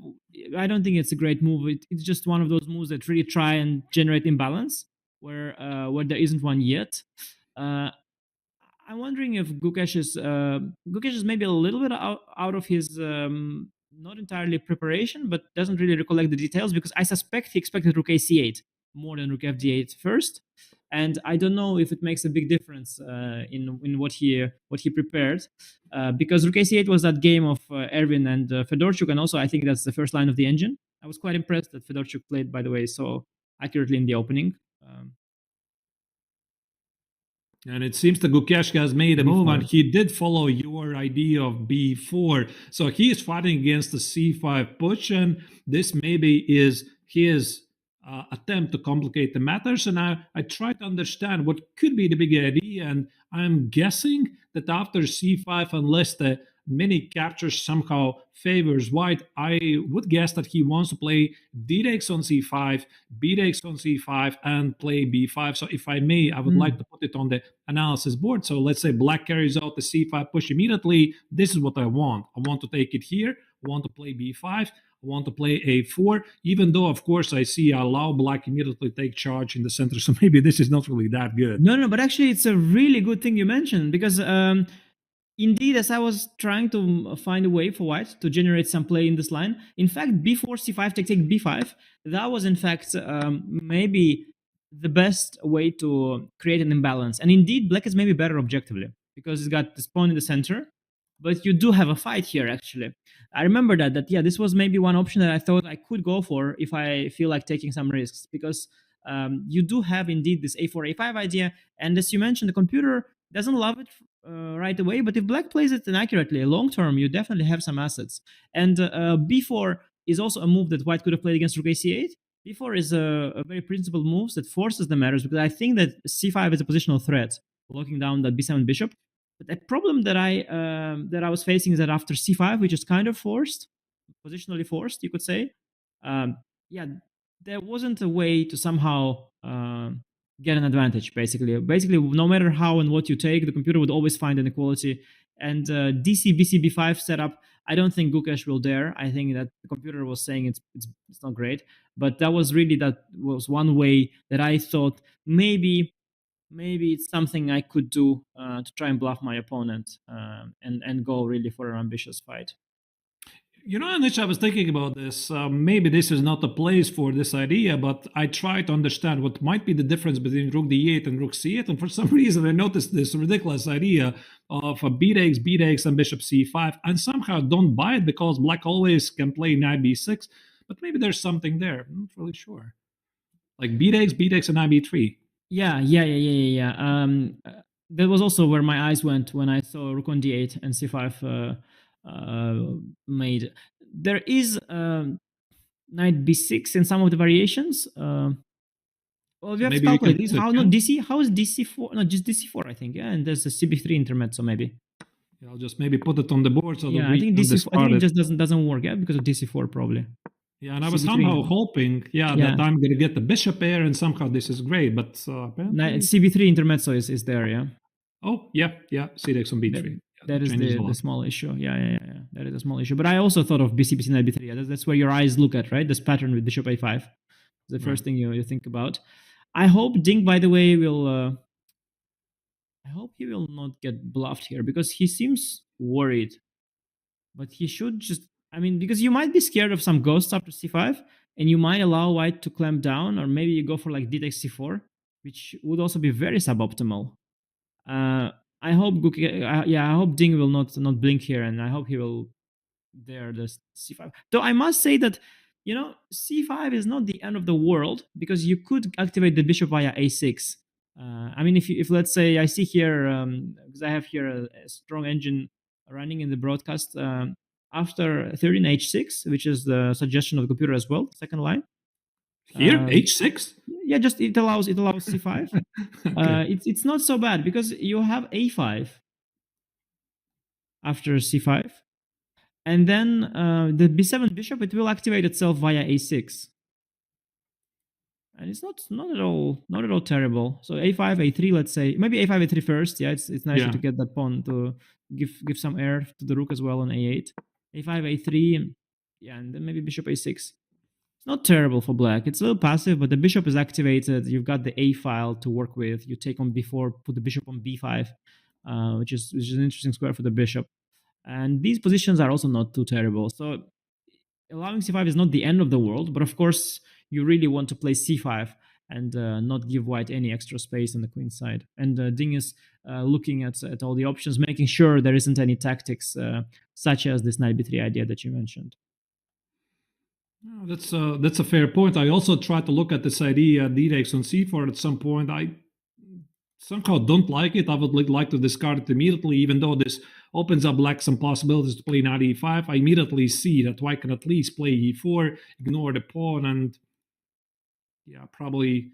I don't think it's a great move. It's just one of those moves that really try and generate imbalance where there isn't one yet. I'm wondering if Gukesh is maybe a little bit out of his not entirely preparation, but doesn't really recollect the details, because I suspect he expected rook a8 more than rook fd8 first, and I don't know if it makes a big difference in what he prepared, because rook a8 was that game of Erwin and Fedorchuk, and also I think that's the first line of the engine. I was quite impressed that Fedorchuk played, by the way, so accurately in the opening. And it seems that Gukesh has made a move, and he did follow your idea of b4. So he is fighting against the c5 push, and this maybe is his attempt to complicate the matters. And I try to understand what could be the big idea, and I'm guessing that after c5, unless the mini capture somehow favors white, I would guess that he wants to play d takes on c5, b takes on c5, and play b5. So if I may, I would like to put it on the analysis board. So let's say black carries out the c5 push immediately. This is what I want. I want to take it here. I want to play b5. I want to play a4, even though, of course, I see I allow black immediately take charge in the center. So maybe this is not really that good. No, but actually it's a really good thing you mentioned, because indeed, as I was trying to find a way for white to generate some play in this line, in fact, b4, c5, take b5, that was in fact maybe the best way to create an imbalance. And indeed, black is maybe better objectively, because it's got this pawn in the center, but you do have a fight here, actually. I remember that yeah, this was maybe one option that I thought I could go for if I feel like taking some risks, because you do have indeed this a4, a5 idea, and as you mentioned, the computer doesn't love it right away, but if black plays it inaccurately, long term, you definitely have some assets. And b4 is also a move that white could have played against rook a8. b4 is a very principled move that forces the matters, because I think that c5 is a positional threat, locking down that b7 bishop. But the problem that I was facing is that after c5, which is kind of forced, positionally forced, you could say. Yeah, there wasn't a way to somehow get an advantage. Basically, no matter how and what you take, the computer would always find inequality. And DC BC B5 setup, I don't think Gukesh will dare. I think that the computer was saying it's not great, but that was one way that I thought maybe it's something I could do to try and bluff my opponent and go really for an ambitious fight. Anish, I was thinking about this. Maybe this is not the place for this idea, but I try to understand what might be the difference between rook d8 and rook c8. And for some reason, I noticed this ridiculous idea of a b takes, and bishop c5. And somehow don't buy it because black always can play knight b6. But maybe there's something there. I'm not really sure. Like b takes, and knight b3. Yeah. That was also where my eyes went when I saw rook on d8 and c5 made. There is knight b6 in some of the variations. Well, we have to calculate this. How not DC? How is DC4? No, just DC4, I think. Yeah, and there's a CB3 intermezzo maybe. Yeah, I'll just maybe put it on the board so I think DC4. I think it just doesn't work. Yeah, because of DC4 probably. Yeah, and I was somehow hoping, that I'm going to get the bishop pair, and somehow this is great, but apparently... CB3 intermezzo is there, yeah. Oh, yeah, c6 on b3. That is the small issue. Yeah. That is a small issue. But I also thought of BC knight b3. Yeah, that's where your eyes look at, right? This pattern with bishop a5. The first thing you think about. I hope Ding, by the way, will... I hope he will not get bluffed here because he seems worried. But he should just... because you might be scared of some ghosts after c5, and you might allow white to clamp down, or maybe you go for like d takes c4, which would also be very suboptimal. I hope I hope Ding will not blink here, and I hope he will dare the c5. Though I must say that c5 is not the end of the world because you could activate the bishop via a6. If let's say I see here because I have here a strong engine running in the broadcast. After 13 h6, which is the suggestion of the computer as well, second line. Here, h6? Yeah, just it allows c5. Okay. It's not so bad because you have a5 after c5, and then the b7 bishop, it will activate itself via a6, and it's not at all terrible. So a5, a3, let's say maybe a5, a3 first. Yeah, it's nicer to get that pawn to give some air to the rook as well on a8. a5, a3, and then maybe bishop a6. It's not terrible for black. It's a little passive, but the bishop is activated. You've got the a file to work with. You take on b4, put the bishop on b5, which is an interesting square for the bishop. And these positions are also not too terrible. So allowing c5 is not the end of the world, but of course you really want to play c5 and not give white any extra space on the queen side. And Ding is looking at all the options, making sure there isn't any tactics such as this knight b3 idea that you mentioned. Oh, that's a fair point. I also tried to look at this idea d takes on c4 at some point. I somehow don't like it. I would like to discard it immediately, even though this opens up black some possibilities to play knight e5. I immediately see that white can at least play e4, ignore the pawn, and probably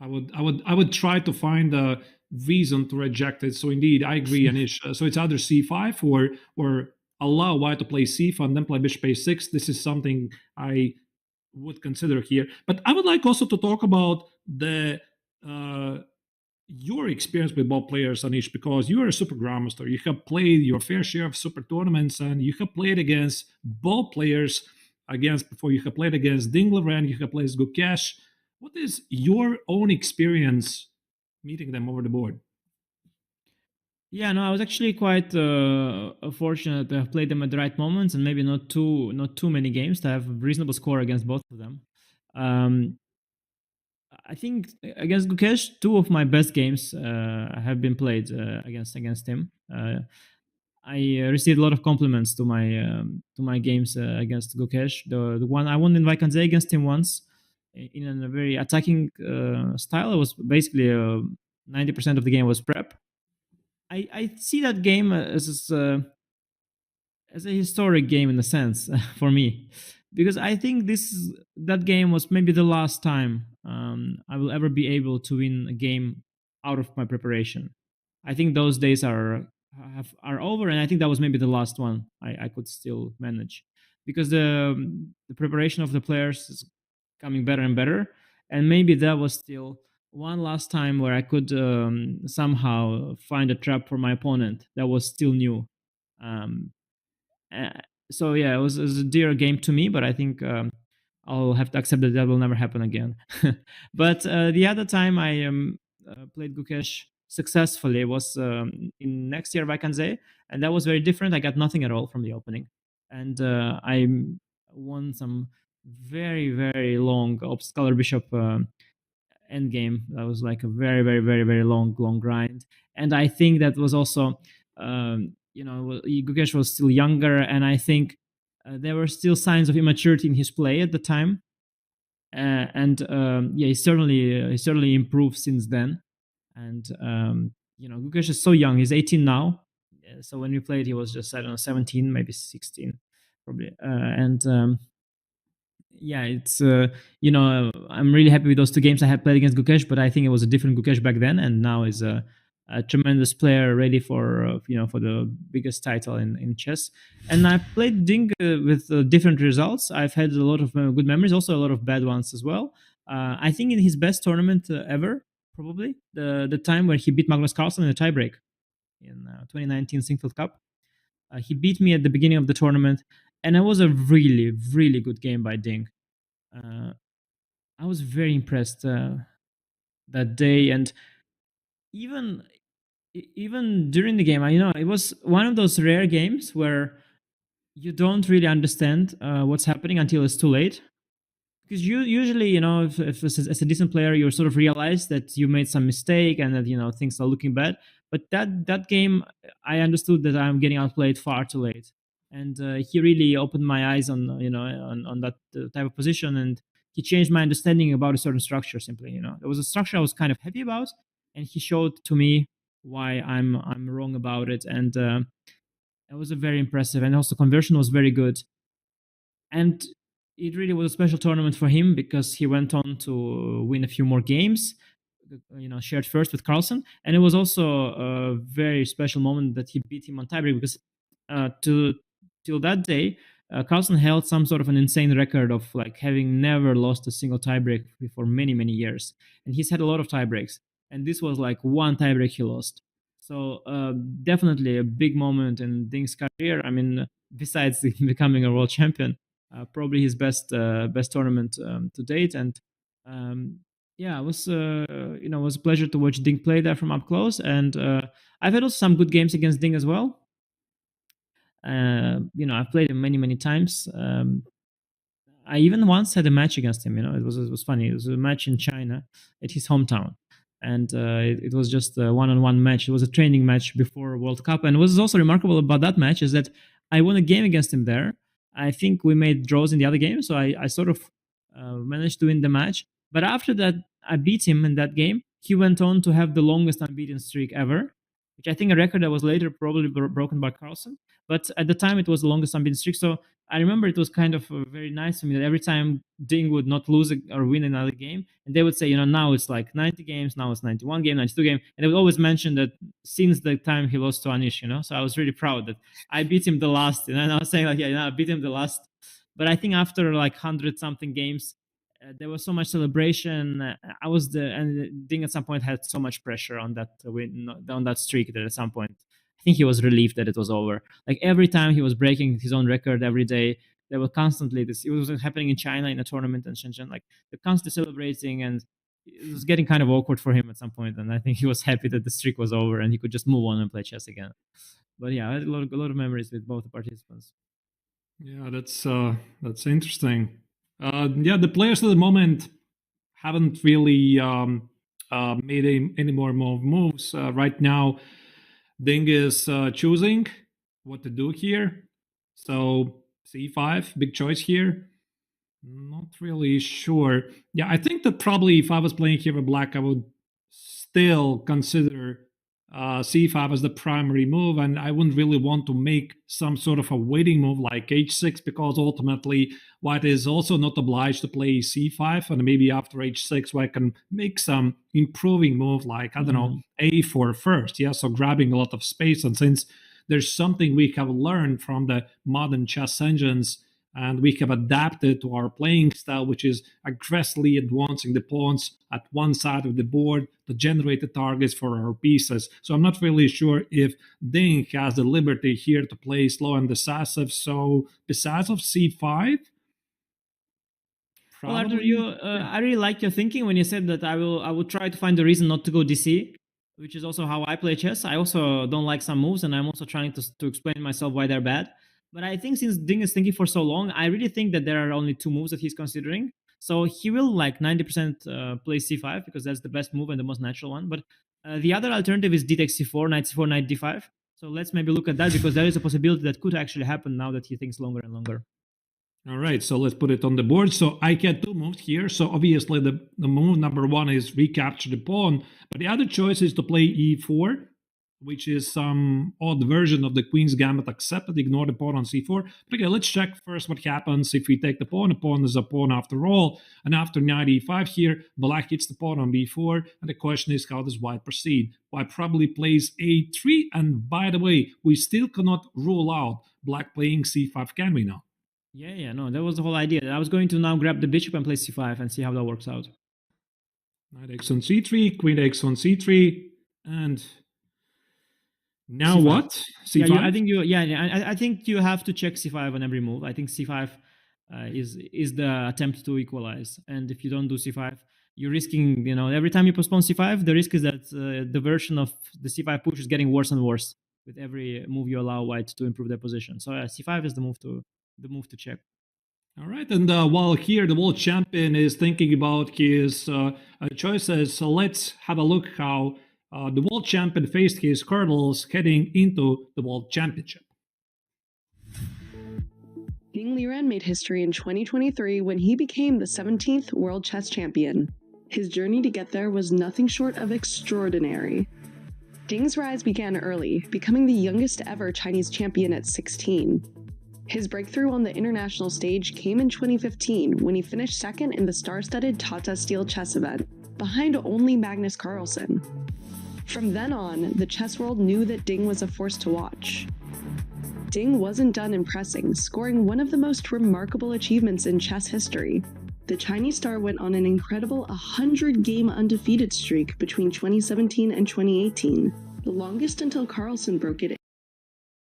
I would try to find a reason to reject it. So indeed, I agree, Anish. So it's either c5 or allow white to play c5 and then play bishop a6. This is something I would consider here. But I would like also to talk about your experience with both players, Anish, because you are a super grandmaster. You have played your fair share of super tournaments, and you have played against both players. Before you have played against Ding Liren, you have played against Gukesh. What is your own experience meeting them over the board? Yeah, no, I was actually quite fortunate to have played them at the right moments, and maybe not too many games to have a reasonable score against both of them. I think against Gukesh, two of my best games have been played against him. I received a lot of compliments to my games against Gukesh. The one I won in Vaikanze against him once in a very attacking style. It was basically 90% of the game was prep. I see that game as a historic game in a sense for me, because I think that game was maybe the last time I will ever be able to win a game out of my preparation. I think those days are over, and I think that was maybe the last one I could still manage. because the preparation of the players is coming better and better, and maybe that was still one last time where I could somehow find a trap for my opponent that was still new. Um, so yeah, it was a dear game to me, but I think I'll have to accept that will never happen again. But the other time I played Gukesh successfully was in next year Vakanze, and that was very different. I got nothing at all from the opening, and I won some very long Scholar Bishop end game. That was like a very long grind, and I think that was also Gukesh was still younger, and I think there were still signs of immaturity in his play at the time, and he certainly improved since then. And Gukesh is so young; he's 18 now. So when we played, he was just, I don't know, 17, maybe 16, probably. It's I'm really happy with those two games I have played against Gukesh, but I think it was a different Gukesh back then, and now is a tremendous player, ready for for the biggest title in chess. And I played Ding with different results. I've had a lot of good memories, also a lot of bad ones as well. I think in his best tournament ever, probably the time where he beat Magnus Carlsen in a tiebreak in 2019 Singfield Cup. He beat me at the beginning of the tournament, and it was a really good game by Ding. I was very impressed that day, and even during the game, it was one of those rare games where you don't really understand what's happening until it's too late. Because you usually, if as a decent player, you sort of realize that you made some mistake and that things are looking bad. But that game, I understood that I'm getting outplayed far too late, and he really opened my eyes on on that type of position, and he changed my understanding about a certain structure. Simply, there was a structure I was kind of happy about, and he showed to me why I'm wrong about it, and it was a very impressive, and also conversion was very good, and it really was a special tournament for him because he went on to win a few more games, shared first with Carlsen, and it was also a very special moment that he beat him on tiebreak because till that day, Carlsen held some sort of an insane record of like having never lost a single tiebreak for many years, and he's had a lot of tiebreaks, and this was like one tiebreak he lost. So definitely a big moment in Ding's career. I mean, besides becoming a world champion, probably his best tournament to date. And it was it was a pleasure to watch Ding play there from up close. And I've had also some good games against Ding as well. I've played him many times. I even once had a match against him. It was funny. It was a match in China at his hometown, and it was just a one-on-one match. It was a training match before World Cup, and what was also remarkable about that match is that I won a game against him there. I think we made draws in the other game, so I sort of managed to win the match. But after that, I beat him in that game. He went on to have the longest unbeaten streak ever, which I think a record that was later probably broken by Carlsen. But at the time, it was the longest unbeaten streak. So I remember it was kind of very nice for me that every time Ding would not lose or win another game, and they would say, now it's like 90 games, now it's 91 game, 92 game. And they would always mention that since the time he lost to Anish, So I was really proud that I beat him the last. And I was saying like, I beat him the last. But I think after like 100-something games, there was so much celebration. And Ding at some point had so much pressure on that win, on that streak that at some point, I think he was relieved that it was over. Like every time he was breaking his own record every day, there was constantly this. It was happening in China in a tournament in Shenzhen. Like they're constantly celebrating, and it was getting kind of awkward for him at some point. And I think he was happy that the streak was over and he could just move on and play chess again. But yeah, I had a lot of memories with both the participants. Yeah, that's interesting. The players at the moment haven't really made any more moves right now. Ding is choosing what to do here. So c5, big choice here. Not really sure. Yeah, I think that probably if I was playing here with black, I would still consider c5 as the primary move, and I wouldn't really want to make some sort of a waiting move like h6, because ultimately white is also not obliged to play c5, and maybe after h6 I can make some improving move like, I don't know, a4 first. Yeah, so grabbing a lot of space. And since there's something we have learned from the modern chess engines and we have adapted to our playing style, which is aggressively advancing the pawns at one side of the board to generate the targets for our pieces. So I'm not really sure if Ding has the liberty here to play slow and decisive. So besides of c5, well, Arthur, I really like your thinking when you said that I will try to find the reason not to go DC, which is also how I play chess. I also don't like some moves, and I'm also trying to explain myself why they're bad. But I think since Ding is thinking for so long, I really think that there are only two moves that he's considering. So he will like 90% play c5 because that's the best move and the most natural one. But the other alternative is d takes c4, knight c4, knight d5. So let's maybe look at that because there is a possibility that could actually happen now that he thinks longer and longer. All right, so let's put it on the board. So I get two moves here. So obviously the move number one is recapture the pawn, but the other choice is to play e4, which is some odd version of the queen's gambit accepted, ignore the pawn on c4. But okay, let's check first what happens if we take the pawn. A pawn is a pawn after all. And after knight e5 here, black hits the pawn on b4. And the question is, how does white proceed? White probably plays a3. And by the way, we still cannot rule out black playing c5, can we now? Yeah, no, that was the whole idea. I was going to now grab the bishop and play c5 and see how that works out. Knight x on c3, queen x on c3, and now c5. what? c5? Yeah, I think you have to check c5 on every move. I think c5 is the attempt to equalize, and if you don't do c5, you're risking. Every time you postpone c5, the risk is that the version of the c5 push is getting worse and worse with every move you allow white to improve their position. So c5 is the move to check. All right, and while here the world champion is thinking about his choices, so let's have a look how the world champion faced his hurdles heading into the world championship. Ding Liren made history in 2023 when he became the 17th world chess champion. His journey to get there was nothing short of extraordinary. Ding's rise began early, becoming the youngest ever Chinese champion at 16. His breakthrough on the international stage came in 2015 when he finished second in the star-studded Tata Steel chess event, behind only Magnus Carlsen. From then on, the chess world knew that Ding was a force to watch. Ding wasn't done impressing, scoring one of the most remarkable achievements in chess history. The Chinese star went on an incredible 100-game undefeated streak between 2017 and 2018, the longest until Carlsen broke it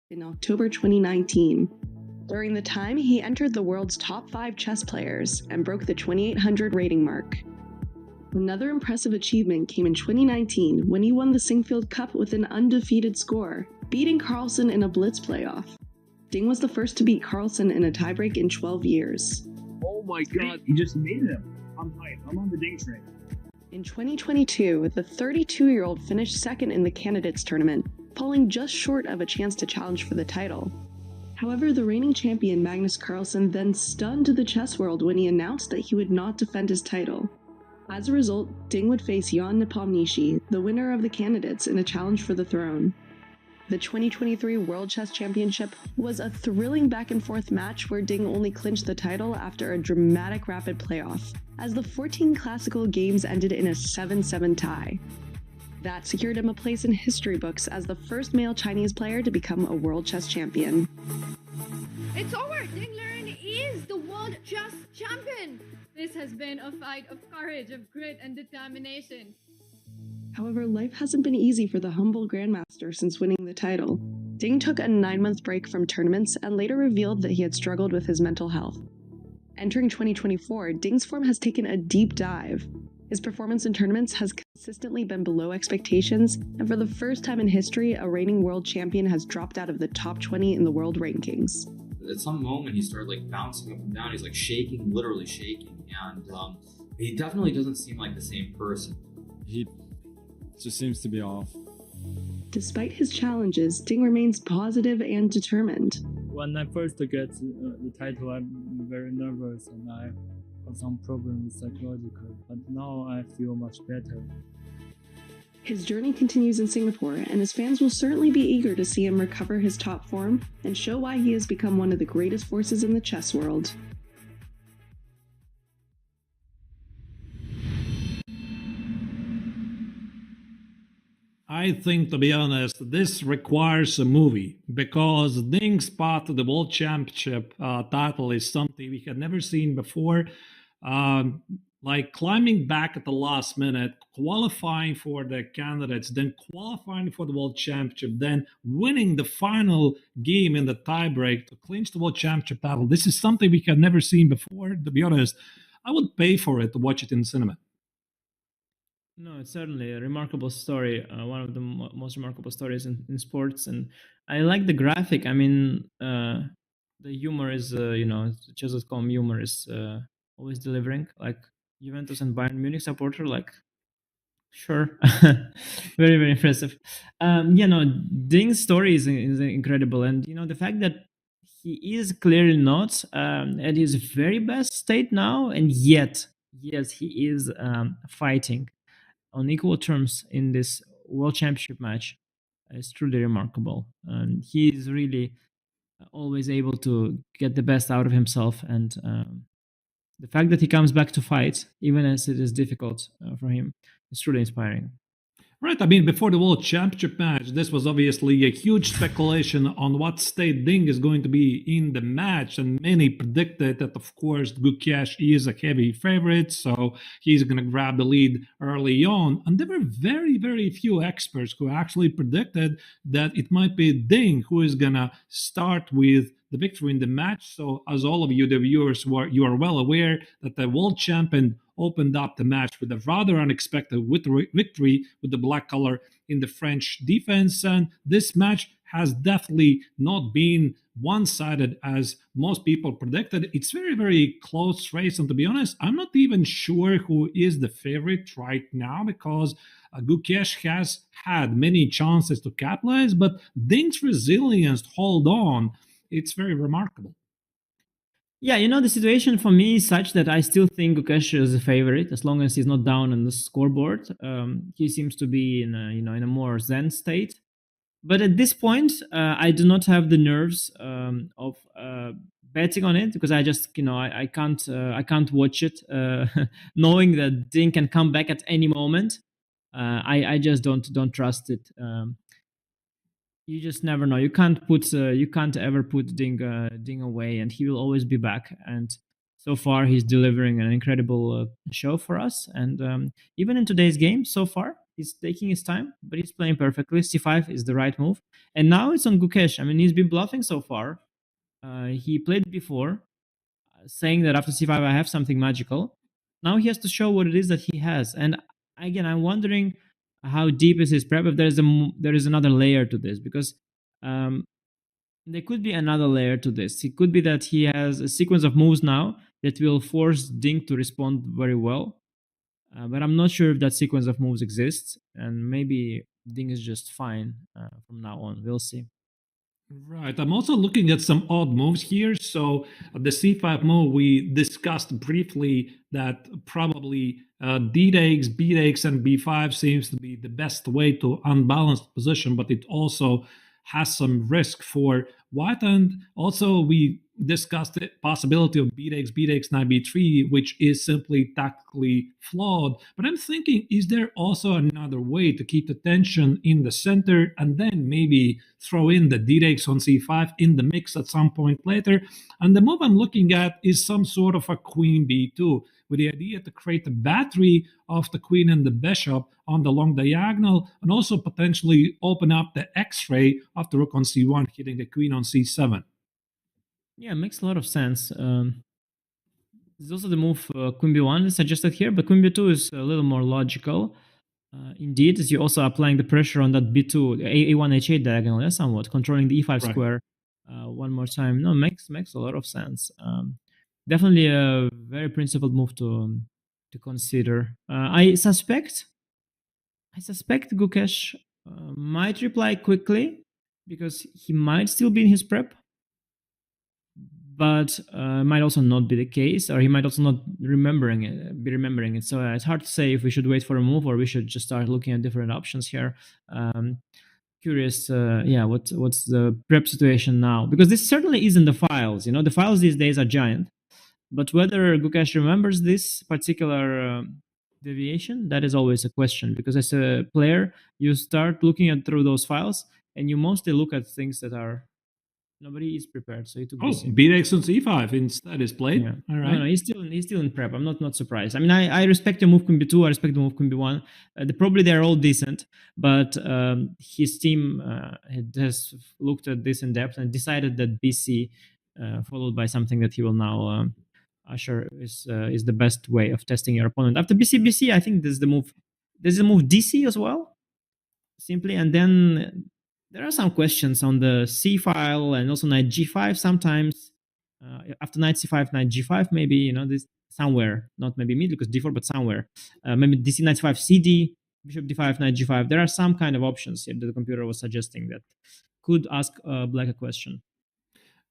in October 2019. During the time, he entered the world's top 5 chess players and broke the 2800 rating mark. Another impressive achievement came in 2019 when he won the Singfield Cup with an undefeated score, beating Carlsen in a blitz playoff. Ding was the first to beat Carlsen in a tiebreak in 12 years. Oh my god, he just made him. I'm hyped. I'm on the Ding train. In 2022, the 32-year-old finished second in the candidates tournament, falling just short of a chance to challenge for the title. However, the reigning champion Magnus Carlsen then stunned the chess world when he announced that he would not defend his title. As a result, Ding would face Jan Nepomniachtchi, the winner of the candidates, in a challenge for the throne. The 2023 World Chess Championship was a thrilling back-and-forth match where Ding only clinched the title after a dramatic rapid playoff, as the 14 classical games ended in a 7-7 tie. That secured him a place in history books as the first male Chinese player to become a world chess champion. It's over! Ding Liren is the world chess champion! This has been a fight of courage, of grit and determination. However, life hasn't been easy for the humble grandmaster since winning the title. Ding took a 9-month break from tournaments and later revealed that he had struggled with his mental health. Entering 2024, Ding's form has taken a deep dive. His performance in tournaments has consistently been below expectations, and for the first time in history, a reigning world champion has dropped out of the top 20 in the world rankings. At some moment, he started bouncing up and down. He's shaking, literally shaking, and he definitely doesn't seem like the same person. He just seems to be off. Despite his challenges, Ding remains positive and determined. When I first get the title, I'm very nervous and I have some problems psychological, but now I feel much better. His journey continues in Singapore, and his fans will certainly be eager to see him recover his top form and show why he has become one of the greatest forces in the chess world. I I think, to be honest, this requires a movie because Ding's path to the World Championship title is something we had never seen before. Like climbing back at the last minute, qualifying for the candidates, then qualifying for the World Championship, then winning the final game in the tiebreak to clinch the World Championship title. This is something we had never seen before. To be honest, I would pay for it to watch it in cinema. No, it's certainly a remarkable story. One of the most remarkable stories in sports, and I like the graphic. I mean, the humor is, chess.com humor is always delivering. Like Juventus and Bayern Munich supporter, like sure, very very impressive. Ding's story is incredible, and the fact that he is clearly not at his very best state now, and yet yes, he is fighting on equal terms in this World Championship match is truly remarkable. And he is really always able to get the best out of himself. And the fact that he comes back to fight, even as it is difficult for him, is truly inspiring. Right. I mean, before the World Championship match, this was obviously a huge speculation on what state Ding is going to be in the match. And many predicted that, of course, Gukesh is a heavy favorite, so he's going to grab the lead early on. And there were very, very few experts who actually predicted that it might be Ding who is going to start with the victory in the match. So as all of you, the viewers, you are well aware that the world champion opened up the match with a rather unexpected victory with the black color in the French defense. And this match has definitely not been one-sided as most people predicted. It's very, very close race. And to be honest, I'm not even sure who is the favorite right now because Gukesh has had many chances to capitalize, but Ding's resilience to hold on, it's very remarkable. Yeah, the situation for me is such that I still think Gukesh is a favorite as long as he's not down on the scoreboard. He seems to be in a more zen state. But at this point, I do not have the nerves of betting on it because I just I can't watch it knowing that Ding can come back at any moment. I just don't trust it. You just never know. You can't ever put Ding away, and he will always be back. And so far, he's delivering an incredible show for us. And even in today's game, so far, he's taking his time, but he's playing perfectly. C5 is the right move, and now it's on Gukesh. I mean, he's been bluffing so far. He played before, saying that after C5 I have something magical. Now he has to show what it is that he has. And again, I'm wondering how deep is his prep, if there is another layer to this, because there could be another layer to this. It could be that he has a sequence of moves now that will force Ding to respond very well, but I'm not sure if that sequence of moves exists, and maybe Ding is just fine from now on. We'll see. Right. I'm also looking at some odd moves here. So the C5 move, we discussed briefly that probably D takes, B takes, and B5 seems to be the best way to unbalance the position, but it also has some risk for white. And also we discussed the possibility of B takes, knight B3, which is simply tactically flawed. But I'm thinking, is there also another way to keep the tension in the center and then maybe throw in the D takes on C5 in the mix at some point later? And the move I'm looking at is some sort of a queen B2, with the idea to create a battery of the queen and the bishop on the long diagonal, and also potentially open up the X-ray of the rook on C1, hitting the queen on C7. Yeah, it makes a lot of sense. There's also the move Queen B1 is suggested here, but Queen B2 is a little more logical. Indeed, as you also applying the pressure on that B2, A1, H8 diagonal, yeah, somewhat, controlling the E5 square one more time. No, makes a lot of sense. Definitely a very principled move to consider. I suspect Gukesh might reply quickly because he might still be in his prep, but might also not be the case, or he might also not be remembering it. So it's hard to say if we should wait for a move or we should just start looking at different options here. Curious, what's the prep situation now? Because this certainly is in the files. The files these days are giant. But whether Gukesh remembers this particular deviation? That is always a question, because as a player, you start looking at through those files, and you mostly look at things that are nobody is prepared. So he took Oh, bx on c5 instead is played. Yeah. All right. No, he's still in prep. I'm not surprised. I mean, I respect the move queen b2. I respect the move queen b1. Probably they're all decent, but his team has looked at this in depth and decided that bc, followed by something that he will now usher, is the best way of testing your opponent. After bc, I think there's the move. There's a move dc as well, simply, and then there are some questions on the c file and also knight g5 sometimes. After knight c5, knight g5, maybe, this somewhere, not maybe middle because d4, but somewhere. Maybe dc knight 5 cd, bishop d5, knight g5. There are some kind of options here that the computer was suggesting that could ask black a question.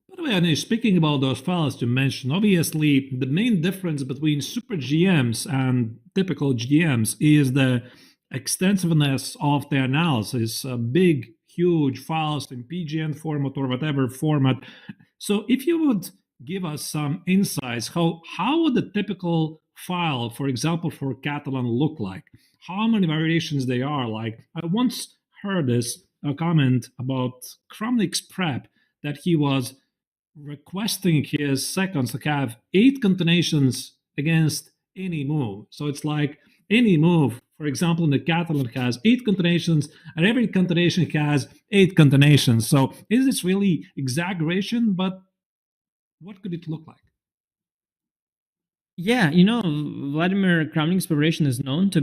By the way, Anish, speaking about those files you mentioned, obviously the main difference between super GMs and typical GMs is the extensiveness of the analysis. Big, huge files in PGN format or whatever format. So if you would give us some insights, how would the typical file, for example, for Catalan look like? How many variations they are like? I once heard a comment about Kramnik's prep that he was requesting his seconds to have 8 concatenations against any move. So it's like any move, for example, in the Catalan has 8 concatenations, and every concatenation has 8 concatenations. So is this really exaggeration? But what could it look like? Yeah, Vladimir Kramnik's preparation is known to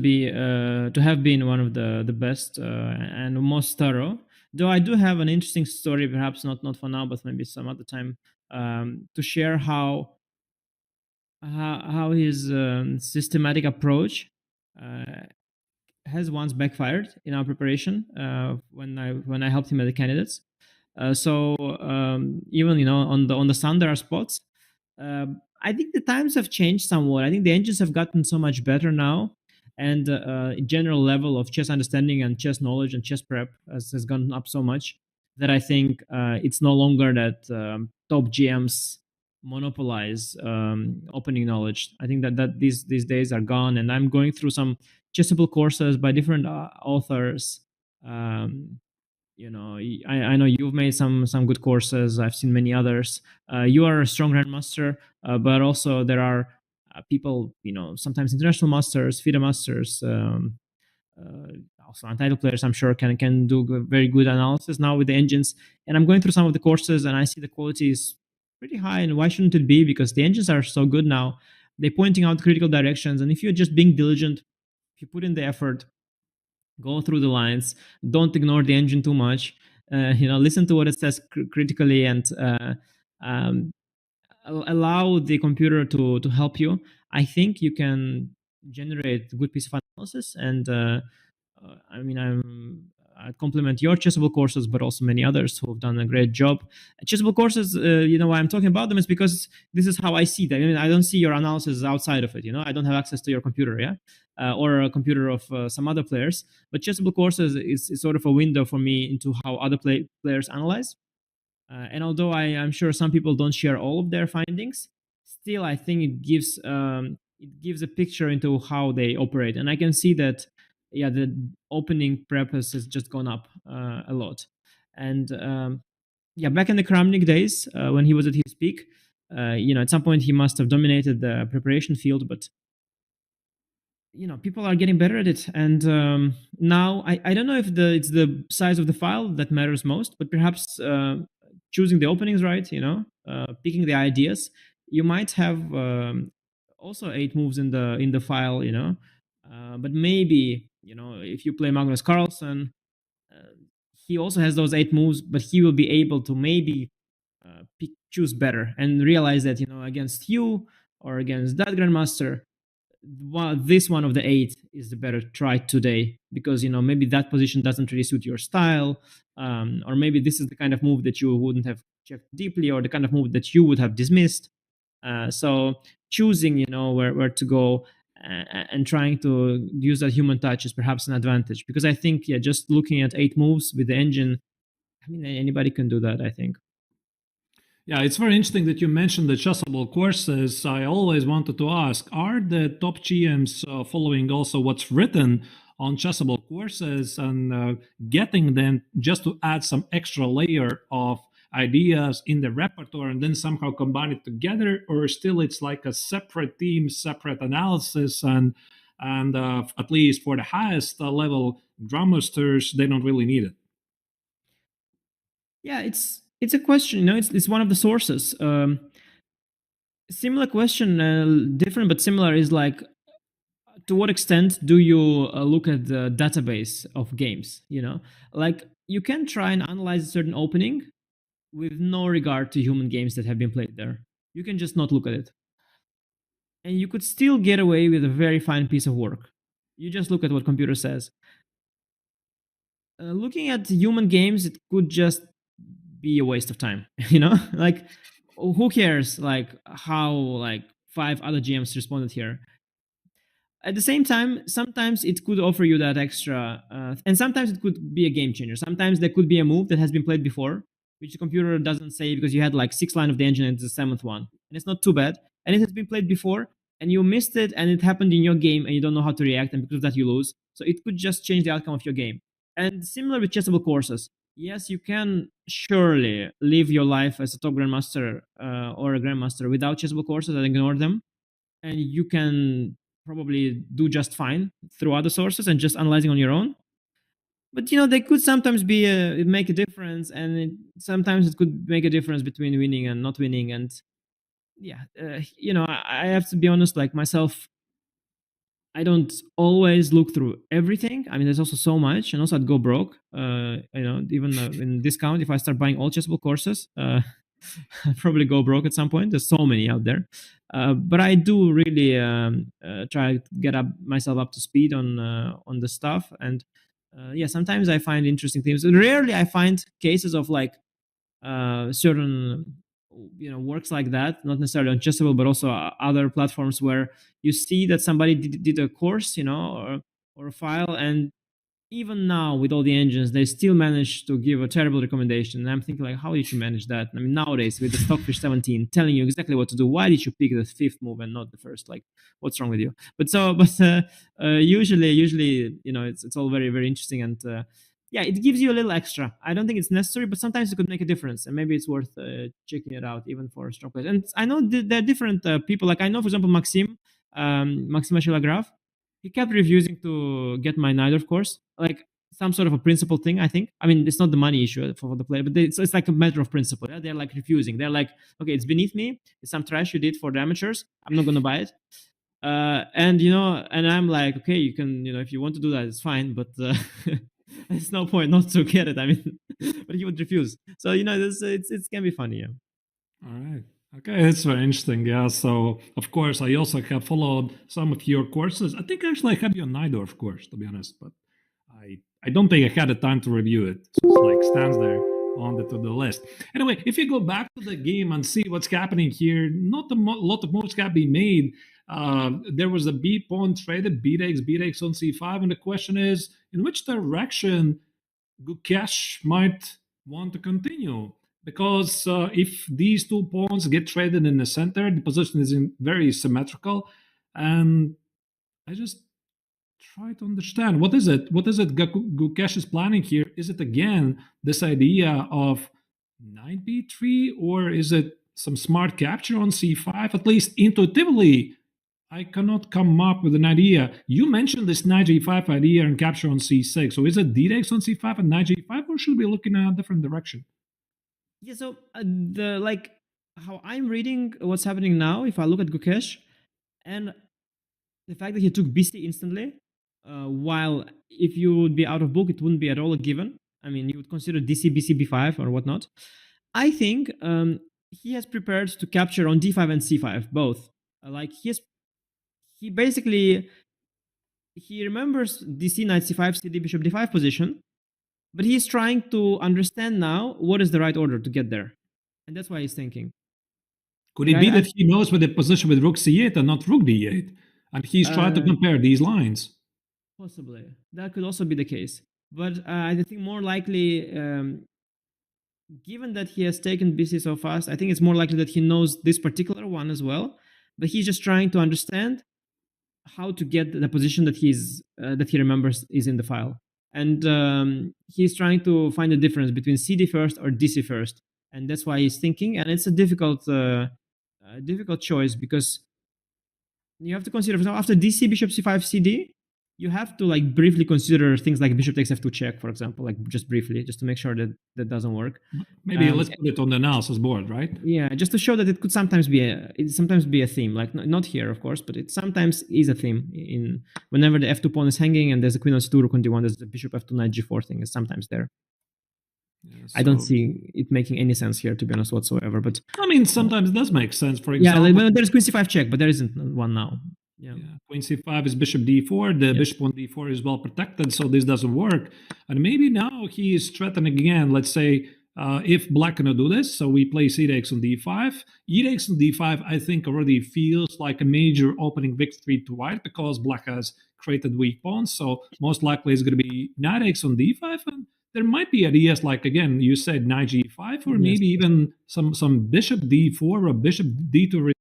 have been one of the best and most thorough. Though I do have an interesting story, perhaps not for now, but maybe some other time, to share how his systematic approach has once backfired in our preparation when I helped him at the candidates. So even on the sun there are spots. I think the times have changed somewhat. I think the engines have gotten so much better now, and general level of chess understanding and chess knowledge and chess prep has gone up so much that I think it's no longer that top GMs monopolize opening knowledge. I think that these days are gone, and I'm going through some chessable courses by different authors. I know you've made some good courses. I've seen many others. You are a strong grandmaster, but also there are people, sometimes international masters, FIDE masters, also untitled players, I'm sure can do very good analysis now with the engines. And I'm going through some of the courses, and I see the quality is pretty high. And why shouldn't it be? Because the engines are so good now. They're pointing out critical directions, and if you're just being diligent, if you put in the effort, go through the lines, don't ignore the engine too much, listen to what it says critically, and allow the computer to help you, I think you can generate a good piece of analysis. And I compliment your chessable courses, but also many others who have done a great job. Chessable courses, why I'm talking about them is because this is how I see them. I mean, I don't see your analysis outside of it. I don't have access to your computer, or a computer of some other players. But chessable courses is sort of a window for me into how other players analyze. And although I'm sure some people don't share all of their findings, still I think it gives a picture into how they operate. And I can see that, the opening prep has just gone up a lot. And back in the Kramnik days, when he was at his peak, at some point he must have dominated the preparation field, but people are getting better at it. And now I don't know if it's the size of the file that matters most, but perhaps choosing the openings right, picking the ideas. You might have also 8 moves in the file, but maybe if you play Magnus Carlsen, he also has those 8 moves, but he will be able to maybe choose better and realize that against you or against that grandmaster, this one of the 8 is the better try today, because maybe that position doesn't really suit your style, or maybe this is the kind of move that you wouldn't have checked deeply, or the kind of move that you would have dismissed. So choosing where to go and trying to use that human touch is perhaps an advantage, because I think just looking at 8 moves with the engine, I mean, anybody can do that, I think. Yeah, it's very interesting that you mentioned the chessable courses. I always wanted to ask, are the top GMs following also what's written on chessable courses and getting them just to add some extra layer of ideas in the repertoire and then somehow combine it together, or still it's like a separate team, separate analysis, and at least for the highest level grandmasters, they don't really need it? Yeah, it's a question. It's one of the sources. Similar question, different but similar, is like, to what extent do you look at the database of games? Like, you can try and analyze a certain opening with no regard to human games that have been played there. You can just not look at it, and you could still get away with a very fine piece of work. You just look at what computer says. Looking at human games, it could just be a waste of time. Like, who cares like how like 5 other GMs responded here? At the same time, sometimes it could offer you that extra, and sometimes it could be a game changer. Sometimes there could be a move that has been played before, which the computer doesn't say because you had like 6 line of the engine and it's the 7th one, and it's not too bad, and it has been played before and you missed it and it happened in your game and you don't know how to react, and because of that you lose. So it could just change the outcome of your game. And similar with chessable courses, yes, you can surely live your life as a top grandmaster or a grandmaster without chessable courses and ignore them, and you can probably do just fine through other sources and just analyzing on your own. But they could sometimes make a difference, and sometimes it could make a difference between winning and not winning. And yeah, I have to be honest, like myself, I don't always look through everything. I mean, there's also so much, and also I'd go broke. Even in discount, if I start buying all chessable courses, I'd probably go broke at some point. There's so many out there. But I do really try to get myself up to speed on the stuff. And yeah, sometimes I find interesting things. Rarely I find cases of like certain works like that, not necessarily on Chessable, but also other platforms where you see that somebody did a course, or a file, and even now with all the engines, they still manage to give a terrible recommendation. And I'm thinking, like, how did you manage that? I mean, nowadays with the Stockfish 17 telling you exactly what to do, why did you pick the 5th move and not the first? Like, what's wrong with you? But usually, it's all very, very interesting, and yeah, it gives you a little extra. I don't think it's necessary, but sometimes it could make a difference, and maybe it's worth checking it out, even for strong players. And I know there are different people. Like, I know, for example, Maxime Shelagraf, he kept refusing to get my Nidorf course, like some sort of a principle thing, I think. I mean, it's not the money issue for the player, but it's like a matter of principle. Yeah? They're like refusing. They're like, okay, it's beneath me. It's some trash you did for the amateurs. I'm not going to buy it. And I'm like, okay, you can, if you want to do that, it's fine, but there's no point not to get it. I mean, but he would refuse. So, it can be funny. Yeah. All right. Okay, it's very interesting. Yeah. So, of course, I also have followed some of your courses. I think actually I had your Nidorf course, to be honest, but I don't think I had the time to review it. So it's like stands there on the to-do list. Anyway, if you go back to the game and see what's happening here, not a lot of moves can be made. There was a B pawn traded, b takes on c5, and the question is, in which direction Gukesh might want to continue? Because if these 2 pawns get traded in the center, the position is very symmetrical, and I just try to understand, what is it Gukesh is planning here? Is it again this idea of knight b3, or is it some smart capture on c5? At least intuitively, I cannot come up with an idea. You mentioned this knight g5 idea and capture on c6. So is it d takes on c5 and knight g5, or should we look in a different direction? Yeah, so how I'm reading what's happening now, if I look at Gukesh, and the fact that he took BC instantly, while if you would be out of book, it wouldn't be at all a given. I mean, you would consider DC, BC, b5 or whatnot. I think he has prepared to capture on d5 and c5, both. He basically remembers DC, knight c5, CD, bishop d5 position, but he's trying to understand now what is the right order to get there. And that's why he's thinking. Could it be that he knows with the position with rook c8 and not rook d8? And he's trying to compare these lines? Possibly. That could also be the case. But I think more likely given that he has taken BC so fast, I think it's more likely that he knows this particular one as well, but he's just trying to understand how to get the position that he remembers is in the file, and he's trying to find the difference between CD first or DC first, and that's why he's thinking. And it's a difficult choice, because you have to consider, for example, after DC bishop c5 CD, you have to like briefly consider things like bishop takes f2 check, for example, like just briefly, just to make sure that that doesn't work. Maybe let's put it on the analysis board, right? Yeah, just to show that it could sometimes be a theme, like not here, of course, but it sometimes is a theme in whenever the f2 pawn is hanging and there's a queen on c2 rook on d1, there's the bishop f2 knight g4 thing is sometimes there. Yeah, so I don't see it making any sense here, to be honest, whatsoever. But I mean, sometimes it does make sense. For example, yeah, like, there's queen c5 check, but there isn't one now. Yeah. Queen c5 is bishop d4. The bishop on d4 is well protected, so this doesn't work. And maybe now he is threatening again. Let's say if black cannot do this, so we play c takes on d5. E takes on d5, I think, already feels like a major opening victory to white, because black has created weak pawns. So most likely it's going to be knight takes on d5, and there might be ideas like, again, you said knight g5, or maybe even some bishop d4 or bishop d2 retreat.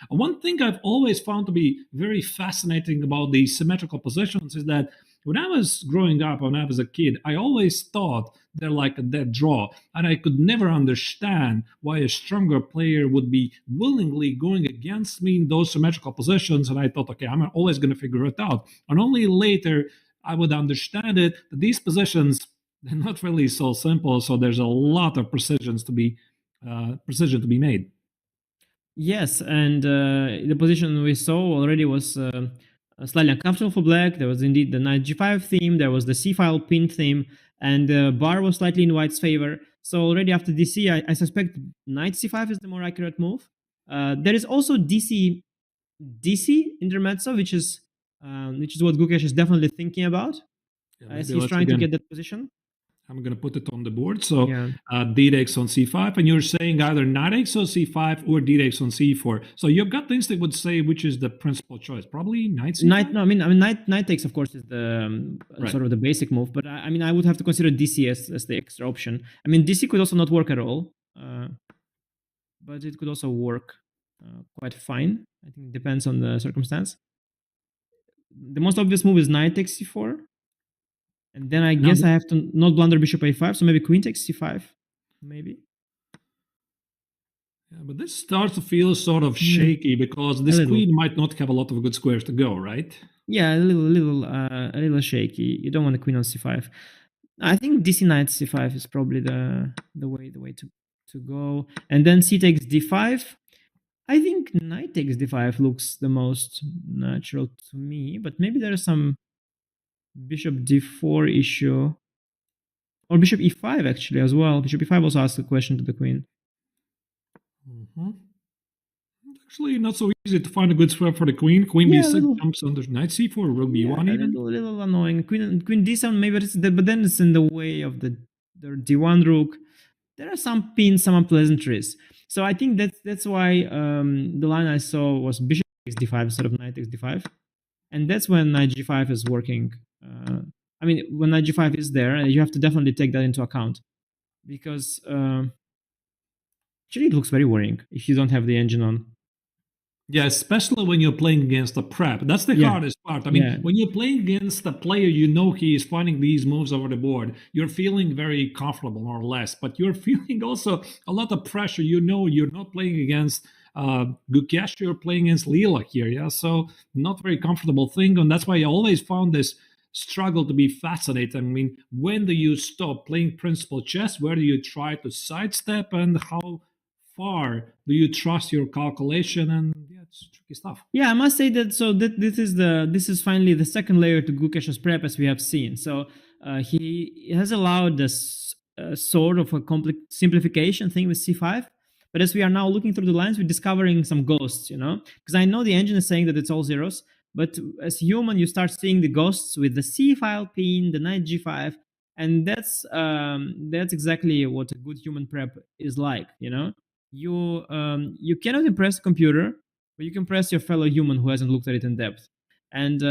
One thing I've always found to be very fascinating about these symmetrical positions is that when I was growing up, when I was a kid, I always thought they're like a dead draw. And I could never understand why a stronger player would be willingly going against me in those symmetrical positions. And I thought, okay, I'm always going to figure it out. And only later I would understand it, that these positions, they're not really so simple. So there's a lot of precision to be made. Yes, and the position we saw already was slightly uncomfortable for black. There was indeed the knight g5 theme, there was the c-file pin theme, and the bar was slightly in white's favor. So already after DC, I suspect knight c5 is the more accurate move. There is also DC intermezzo, which is what Gukesh is definitely thinking about, as he's trying to get that position. I'm going to put it on the board. So d takes on c5, and you're saying either knight takes on c5 or d takes on c4. So your gut instinct would say which is the principal choice? Probably knight c5? Knight takes, of course, is the sort of the basic move. But I would have to consider DC as the extra option. I mean, DC could also not work at all, but it could also work quite fine. I think it depends on the circumstance. The most obvious move is knight takes c4. And then I guess I have to not blunder bishop a5, so maybe queen takes c5, maybe. Yeah, but this starts to feel sort of shaky, because this queen might not have a lot of good squares to go, right? Yeah, a little shaky. You don't want the queen on c5. I think DC knight c5 is probably the way to go. And then c takes d5. I think knight takes d5 looks the most natural to me, but maybe there is some bishop d4 issue, or bishop e5 actually as well. Bishop e5 also asks a question to the queen. Actually, not so easy to find a good square for the queen. Queen b6 jumps under knight c4, rook b1 even. A little annoying. Queen d7 maybe, but then it's in the way of the d1 rook. There are some pins, some unpleasantries. So I think that's why the line I saw was bishop takes d5 instead of knight takes d5, and that's when knight g5 is working. When knight g5 is there, you have to definitely take that into account, because actually it looks very worrying if you don't have the engine on. Yeah, especially when you're playing against a prep. That's the hardest part. I mean, when you're playing against a player, you know he is finding these moves over the board. You're feeling very comfortable, more or less, but you're feeling also a lot of pressure. You know you're not playing against Gukesh, you're playing against Lila here, yeah? So not very comfortable thing, and that's why I always found this struggle to be fascinating. I mean, when do you stop playing principal chess? Where do you try to sidestep, and how far do you trust your calculation? And it's tricky stuff. Yeah, I must say that. So this is finally the second layer to Gukesh's prep, as we have seen. So he has allowed this sort of a complex simplification thing with c5. But as we are now looking through the lines, we're discovering some ghosts, because I know the engine is saying that it's all zeros, but as human, you start seeing the ghosts with the c-file pin, the knight g5, and that's exactly what a good human prep is like. You cannot impress a computer, but you can impress your fellow human who hasn't looked at it in depth. And